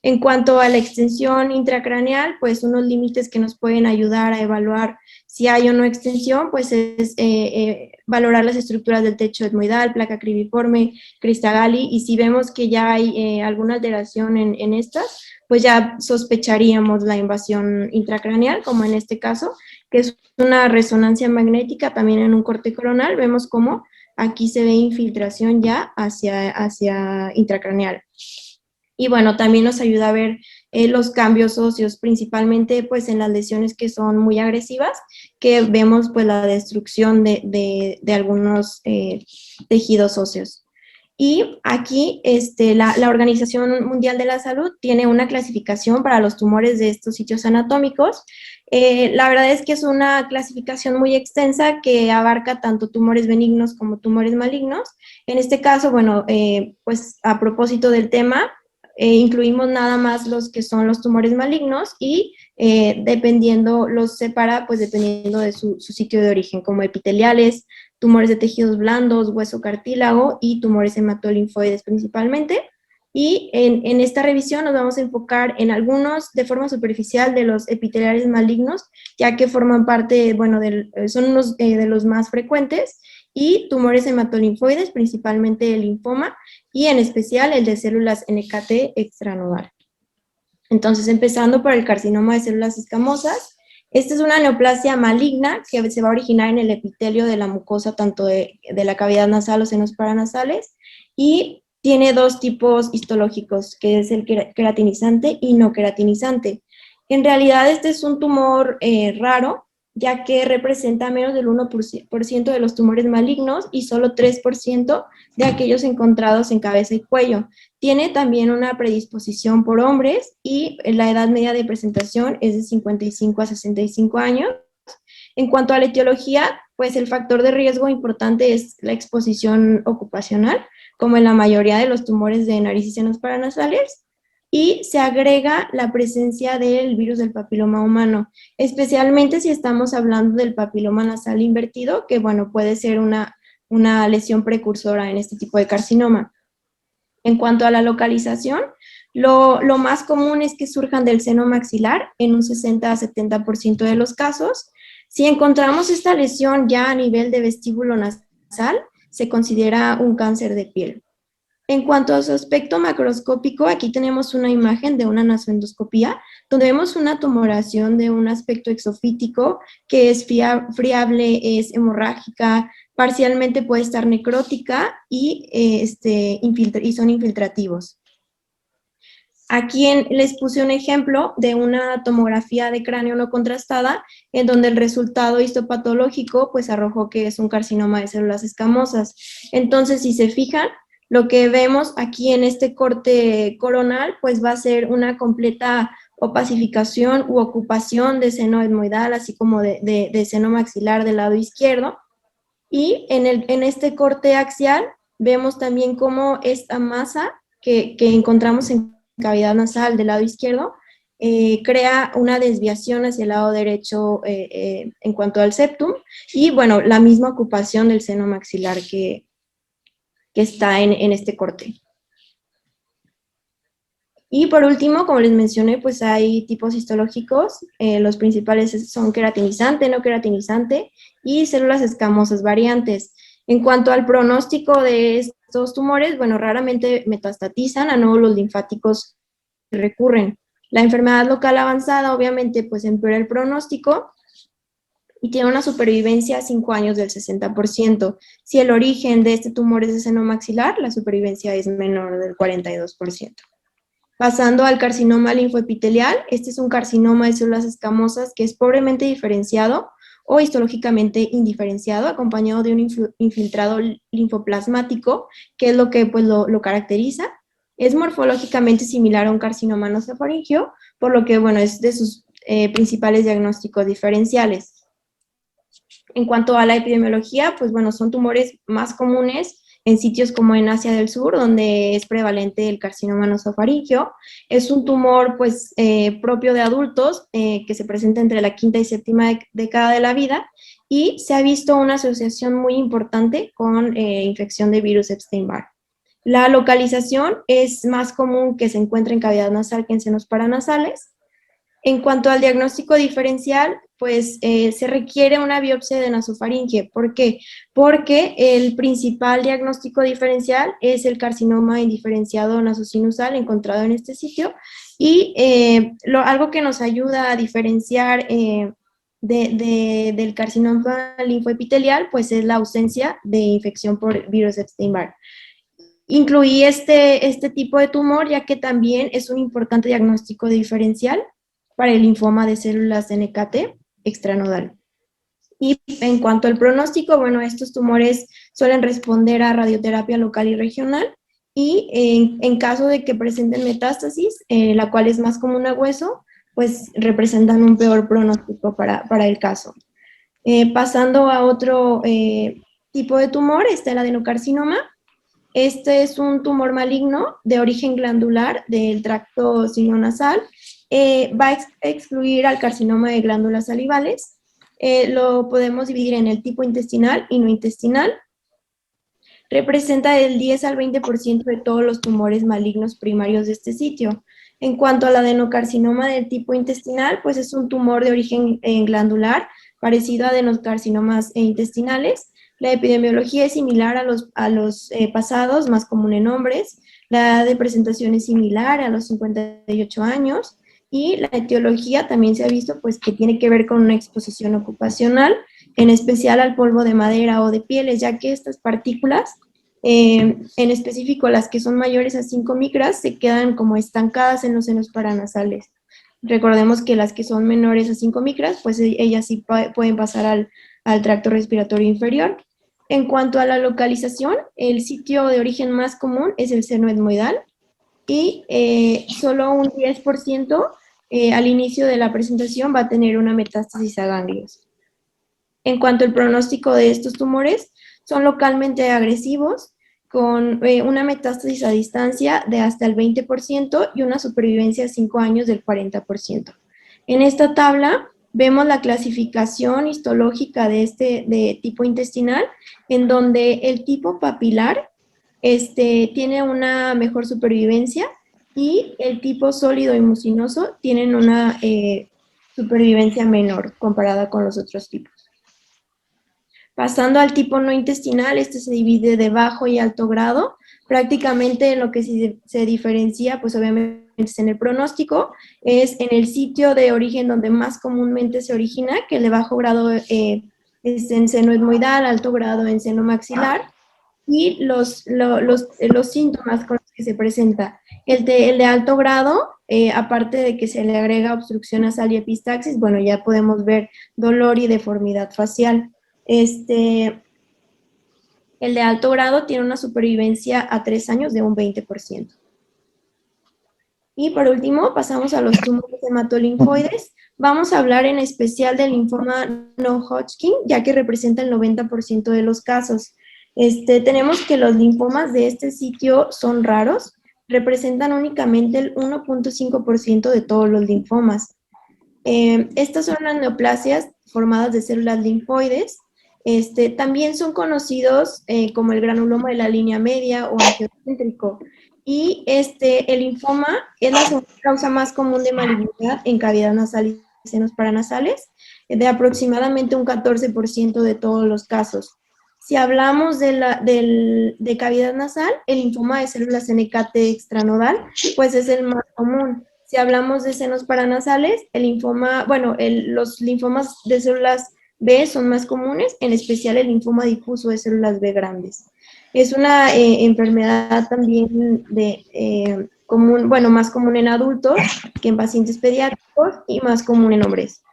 En cuanto a la extensión intracraneal, pues unos límites que nos pueden ayudar a evaluar si hay o no extensión, pues es valorar las estructuras del techo etmoidal, placa cribiforme, crista Galli, y si vemos que ya hay alguna alteración en estas, pues ya sospecharíamos la invasión intracraneal, como en este caso, que es una resonancia magnética también en un corte coronal. Vemos cómo aquí se ve infiltración ya hacia intracraneal. Y bueno, también nos ayuda a ver los cambios óseos, principalmente pues en las lesiones que son muy agresivas, que vemos pues la destrucción de algunos tejidos óseos. Y aquí la Organización Mundial de la Salud tiene una clasificación para los tumores de estos sitios anatómicos. La verdad es que es una clasificación muy extensa que abarca tanto tumores benignos como tumores malignos. En este caso, bueno, pues a propósito del tema, incluimos nada más los que son los tumores malignos y los separa pues dependiendo de su sitio de origen, como epiteliales, tumores de tejidos blandos, hueso cartílago y tumores hematolinfoides principalmente. Y en esta revisión nos vamos a enfocar en algunos de forma superficial de los epiteliales malignos, ya que forman parte, bueno, son unos de los más frecuentes, y tumores hematolinfoides, principalmente el linfoma, y en especial el de células NKT extranodal. Entonces, empezando por el carcinoma de células escamosas, esta es una neoplasia maligna que se va a originar en el epitelio de la mucosa, tanto de la cavidad nasal o senos paranasales, y tiene dos tipos histológicos, que es el queratinizante y no queratinizante. En realidad, este es un tumor raro, ya que representa menos del 1% de los tumores malignos y solo 3% de aquellos encontrados en cabeza y cuello. Tiene también una predisposición por hombres y la edad media de presentación es de 55 a 65 años. En cuanto a la etiología, pues el factor de riesgo importante es la exposición ocupacional, como en la mayoría de los tumores de nariz y senos paranasales, y se agrega la presencia del virus del papiloma humano, especialmente si estamos hablando del papiloma nasal invertido, que bueno, puede ser una lesión precursora en este tipo de carcinoma. En cuanto a la localización, lo más común es que surjan del seno maxilar en un 60 a 70% de los casos. Si encontramos esta lesión ya a nivel de vestíbulo nasal, se considera un cáncer de piel. En cuanto a su aspecto macroscópico, aquí tenemos una imagen de una nasoendoscopía, donde vemos una tumoración de un aspecto exofítico que es friable, es hemorrágica, parcialmente puede estar necrótica y son infiltrativos. Aquí les puse un ejemplo de una tomografía de cráneo no contrastada, en donde el resultado histopatológico pues arrojó que es un carcinoma de células escamosas. Entonces, si se fijan, lo que vemos aquí en este corte coronal, pues va a ser una completa opacificación u ocupación de seno etmoidal, así como de seno maxilar del lado izquierdo. Y en este corte axial vemos también cómo esta masa que encontramos en cavidad nasal del lado izquierdo crea una desviación hacia el lado derecho en cuanto al septum, y bueno, la misma ocupación del seno maxilar que está en este corte. Y por último, como les mencioné, pues hay tipos histológicos, los principales son queratinizante, no queratinizante y células escamosas variantes. En cuanto al pronóstico de estos tumores, bueno, raramente metastatizan, a nódulos linfáticos recurren. La enfermedad local avanzada obviamente pues empeora el pronóstico, y tiene una supervivencia a 5 años del 60%. Si el origen de este tumor es de seno maxilar, la supervivencia es menor del 42%. Pasando al carcinoma linfoepitelial, este es un carcinoma de células escamosas que es pobremente diferenciado o histológicamente indiferenciado, acompañado de un infiltrado linfoplasmático, que es lo que pues, lo caracteriza. Es morfológicamente similar a un carcinoma nasofaríngeo, por lo que bueno, es de sus principales diagnósticos diferenciales. En cuanto a la epidemiología, pues bueno, son tumores más comunes en sitios como en Asia del Sur, donde es prevalente el carcinoma nasofaríngeo. Es un tumor pues propio de adultos que se presenta entre la quinta y séptima década de la vida, y se ha visto una asociación muy importante con infección de virus Epstein-Barr. La localización es más común que se encuentre en cavidad nasal que en senos paranasales. En cuanto al diagnóstico diferencial, pues se requiere una biopsia de nasofaringe. ¿Por qué? Porque el principal diagnóstico diferencial es el carcinoma indiferenciado nasosinusal encontrado en este sitio, y algo que nos ayuda a diferenciar del carcinoma linfoepitelial, pues es la ausencia de infección por virus Epstein-Barr. Incluí este tipo de tumor ya que también es un importante diagnóstico diferencial para el linfoma de células NKT extranodal. Y en cuanto al pronóstico, bueno, estos tumores suelen responder a radioterapia local y regional, y en caso de que presenten metástasis, la cual es más común a hueso, pues representan un peor pronóstico para el caso. Pasando a otro tipo de tumor, está el adenocarcinoma. Este es un tumor maligno de origen glandular del tracto sinonasal. Va a excluir al carcinoma de glándulas salivales. Lo podemos dividir en el tipo intestinal y no intestinal. Representa del 10 al 20% de todos los tumores malignos primarios de este sitio. En cuanto al adenocarcinoma del tipo intestinal, pues es un tumor de origen glandular, parecido a adenocarcinomas intestinales. La epidemiología es similar a los pasados, más común en hombres. La edad de presentación es similar a los 58 años. Y la etiología también se ha visto pues que tiene que ver con una exposición ocupacional, en especial al polvo de madera o de pieles, ya que estas partículas, en específico las que son mayores a 5 micras, se quedan como estancadas en los senos paranasales. Recordemos que las que son menores a 5 micras, pues ellas sí pueden pasar al tracto respiratorio inferior. En cuanto a la localización, el sitio de origen más común es el seno etmoidal, y solo un 10% al inicio de la presentación va a tener una metástasis a ganglios. En cuanto al pronóstico de estos tumores, son localmente agresivos, con una metástasis a distancia de hasta el 20% y una supervivencia a 5 años del 40%. En esta tabla vemos la clasificación histológica de tipo intestinal, en donde el tipo papilar tiene una mejor supervivencia y el tipo sólido y mucinoso tienen una supervivencia menor comparada con los otros tipos. Pasando al tipo no intestinal, se divide de bajo y alto grado. Prácticamente en lo que se diferencia, pues obviamente es en el pronóstico, es en el sitio de origen donde más comúnmente se origina, que el de bajo grado es en seno etmoidal, alto grado en seno maxilar, y los síntomas con los que se presenta. El de alto grado, aparte de que se le agrega obstrucción nasal y epistaxis, bueno, ya podemos ver dolor y deformidad facial. El de alto grado tiene una supervivencia a 3 años de un 20%. Y por último, pasamos a los tumores hematolinfoides. Vamos a hablar en especial del linfoma no-Hodgkin, ya que representa el 90% de los casos. Tenemos que los linfomas de este sitio son raros, representan únicamente el 1.5% de todos los linfomas. Estas son las neoplasias formadas de células linfoides. También son conocidos como el granuloma de la línea media o angiocéntrico. Y el linfoma es la segunda causa más común de malignidad en cavidad nasal y senos paranasales, de aproximadamente un 14% de todos los casos. Si hablamos de cavidad nasal, el linfoma de células NKT extranodal, pues es el más común. Si hablamos de senos paranasales, los linfomas de células B son más comunes, en especial el linfoma difuso de células B grandes. Es una enfermedad también más común en adultos que en pacientes pediátricos y más común en hombres.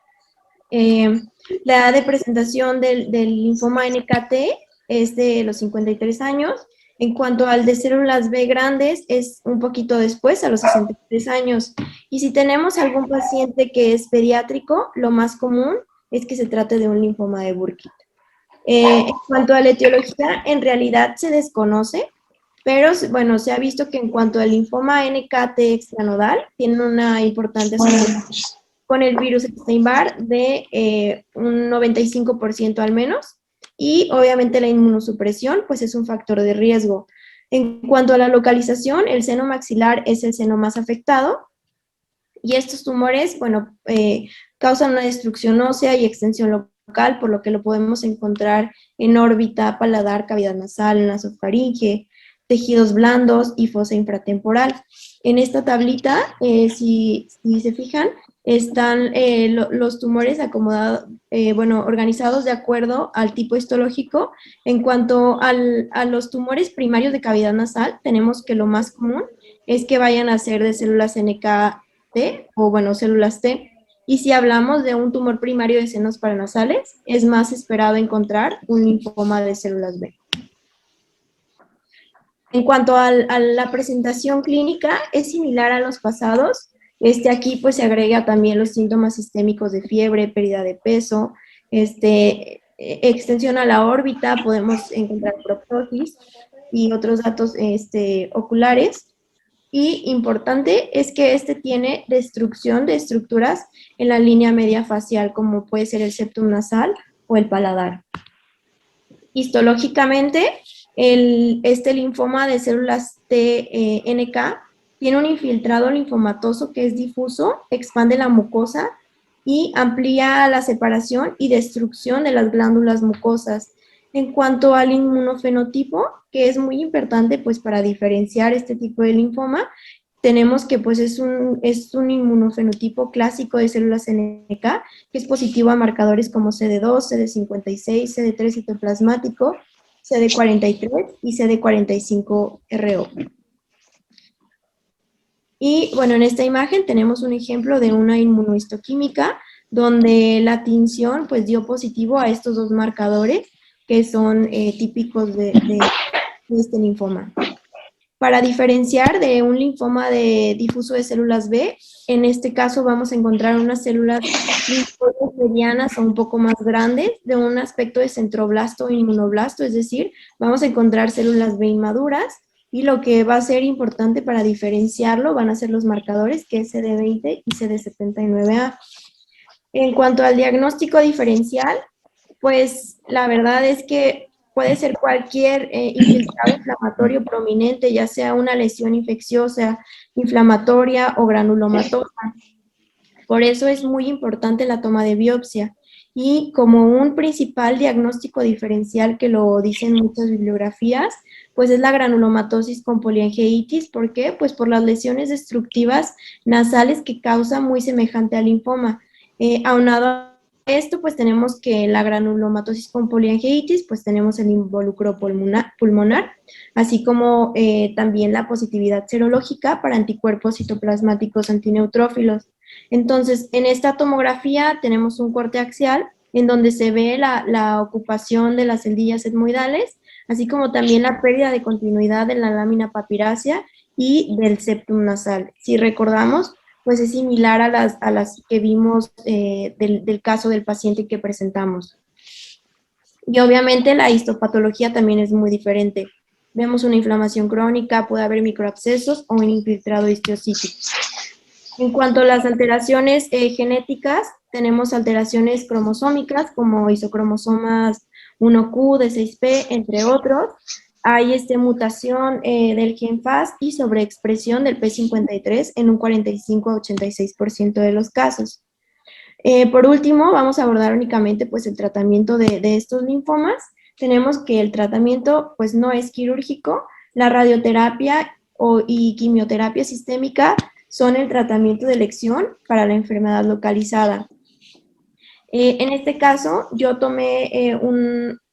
La edad de presentación del linfoma NKT es de los 53 años. En cuanto al de células B grandes, es un poquito después, a los 63 años. Y si tenemos algún paciente que es pediátrico, lo más común es que se trate de un linfoma de Burkitt. En cuanto a la etiología, en realidad se desconoce, pero bueno, se ha visto que en cuanto al linfoma NKT extranodal, tiene una importante asociación con el virus Epstein-Barr de un 95% al menos, y obviamente la inmunosupresión pues es un factor de riesgo. En cuanto a la localización, el seno maxilar es el seno más afectado, y estos tumores, bueno, causan una destrucción ósea y extensión local, por lo que lo podemos encontrar en órbita, paladar, cavidad nasal, nasofaringe, tejidos blandos y fosa infratemporal. En esta tablita, si se fijan, están los tumores acomodados, organizados de acuerdo al tipo histológico. En cuanto a los tumores primarios de cavidad nasal, tenemos que lo más común es que vayan a ser de células NKT o células T. Y si hablamos de un tumor primario de senos paranasales, es más esperado encontrar un linfoma de células B. En cuanto a la presentación clínica, es similar a los pasados. Aquí pues se agrega también los síntomas sistémicos de fiebre, pérdida de peso, extensión a la órbita, podemos encontrar proptosis y otros datos oculares. Y importante es que tiene destrucción de estructuras en la línea media facial, como puede ser el septum nasal o el paladar. Histológicamente, este linfoma de células TNK tiene un infiltrado linfomatoso que es difuso, expande la mucosa y amplía la separación y destrucción de las glándulas mucosas. En cuanto al inmunofenotipo, que es muy importante pues para diferenciar este tipo de linfoma, tenemos que pues es un inmunofenotipo clásico de células NK, que es positivo a marcadores como CD2, CD56, CD3 citoplasmático, CD43 y CD45-RO. Y bueno, en esta imagen tenemos un ejemplo de una inmunohistoquímica donde la tinción pues dio positivo a estos dos marcadores que son típicos de este linfoma. para diferenciar de un linfoma de difuso de células B. En este caso vamos a encontrar unas células linfoides medianas o un poco más grandes de un aspecto de centroblasto o inmunoblasto, es decir, vamos a encontrar células B inmaduras, y lo que va a ser importante para diferenciarlo van a ser los marcadores, que es CD20 y CD79A. En cuanto al diagnóstico diferencial, pues la verdad es que puede ser cualquier infiltrado inflamatorio prominente, ya sea una lesión infecciosa, inflamatoria o granulomatosa. Por eso es muy importante la toma de biopsia. Y como un principal diagnóstico diferencial, que lo dicen muchas bibliografías, pues es la granulomatosis con poliangeitis. ¿Por qué? Pues por las lesiones destructivas nasales que causa muy semejante al linfoma. Aunado a esto, pues tenemos que la granulomatosis con poliangeitis, pues tenemos el involucro pulmonar, así como también la positividad serológica para anticuerpos citoplasmáticos antineutrófilos. Entonces, en esta tomografía tenemos un corte axial en donde se ve la ocupación de las celdillas etmoidales, así como también la pérdida de continuidad de la lámina papirácea y del septum nasal. Si recordamos, pues es similar a las que vimos del caso del paciente que presentamos. Y obviamente la histopatología también es muy diferente. Vemos una inflamación crónica, puede haber microabscesos o un infiltrado histiocítico. En cuanto a las alteraciones genéticas, tenemos alteraciones cromosómicas como isocromosomas 1Q, D6P, entre otros. Hay mutación del gen FAS y sobreexpresión del P53 en un 45 a 86% de los casos. Por último, vamos a abordar únicamente pues, el tratamiento de estos linfomas. Tenemos que el tratamiento pues, no es quirúrgico, la radioterapia y quimioterapia sistémica son el tratamiento de elección para la enfermedad localizada. En este caso, yo tomé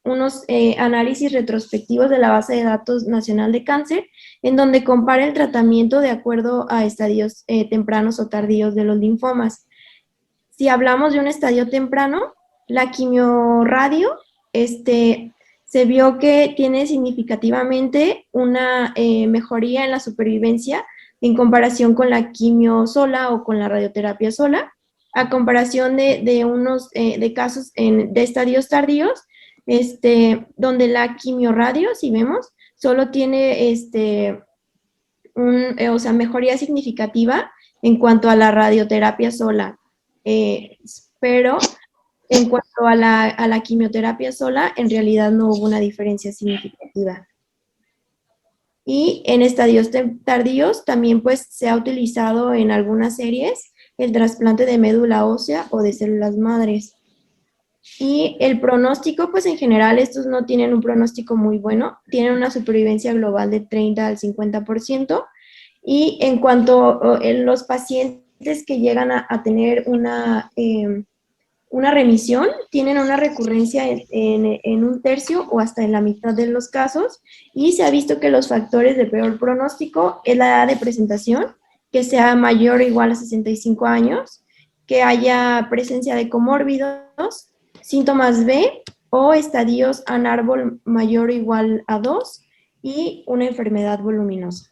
unos análisis retrospectivos de la base de datos nacional de cáncer, en donde compara el tratamiento de acuerdo a estadios tempranos o tardíos de los linfomas. Si hablamos de un estadio temprano, la quimiorradio, se vio que tiene significativamente una mejoría en la supervivencia en comparación con la quimio sola o con la radioterapia sola, a comparación de casos de estadios tardíos, donde la quimiorradio, si vemos, solo tiene mejoría significativa en cuanto a la radioterapia sola, pero en cuanto a la quimioterapia sola, en realidad no hubo una diferencia significativa. Y en estadios tardíos también pues se ha utilizado en algunas series el trasplante de médula ósea o de células madres. Y el pronóstico, pues en general estos no tienen un pronóstico muy bueno, tienen una supervivencia global de 30 al 50%. Y en cuanto a los pacientes que llegan a tener una remisión, tienen una recurrencia en un tercio o hasta en la mitad de los casos, y se ha visto que los factores de peor pronóstico es la edad de presentación, que sea mayor o igual a 65 años, que haya presencia de comórbidos, síntomas B o estadios ANARBOL mayor o igual a 2 y una enfermedad voluminosa.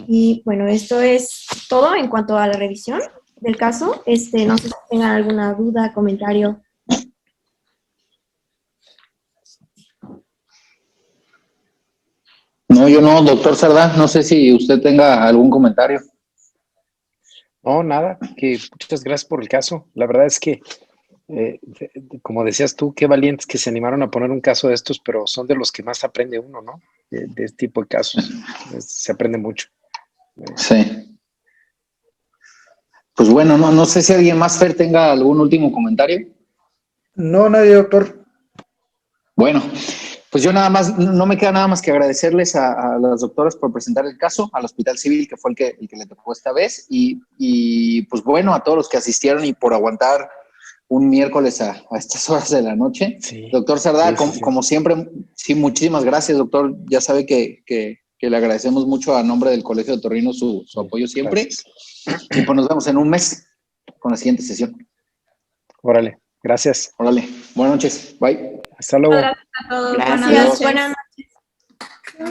Y bueno, esto es todo en cuanto a la revisión del caso. No sé si tengan alguna duda, comentario. No, yo no, doctor Sardá, no sé si usted tenga algún comentario. No, nada, que muchas gracias por el caso. La verdad es que, como decías tú, qué valientes que se animaron a poner un caso de estos, pero son de los que más aprende uno, ¿no? De este tipo de casos. Se aprende mucho. Sí. Pues bueno, no sé si alguien más, Fer, tenga algún último comentario. No, nadie, doctor. Bueno, pues yo nada más, no me queda nada más que agradecerles a las doctoras por presentar el caso, al Hospital Civil, que fue el que le tocó esta vez, y pues bueno, a todos los que asistieron y por aguantar un miércoles a estas horas de la noche. Sí, doctor Sardá, sí. Como siempre, sí, muchísimas gracias, doctor. Ya sabe que le agradecemos mucho a nombre del Colegio de Otorrinos su apoyo siempre. Gracias. Y pues nos vemos en un mes con la siguiente sesión. Órale, gracias. Órale, buenas noches, bye. Hasta luego. Gracias a todos. Gracias, Buenas noches.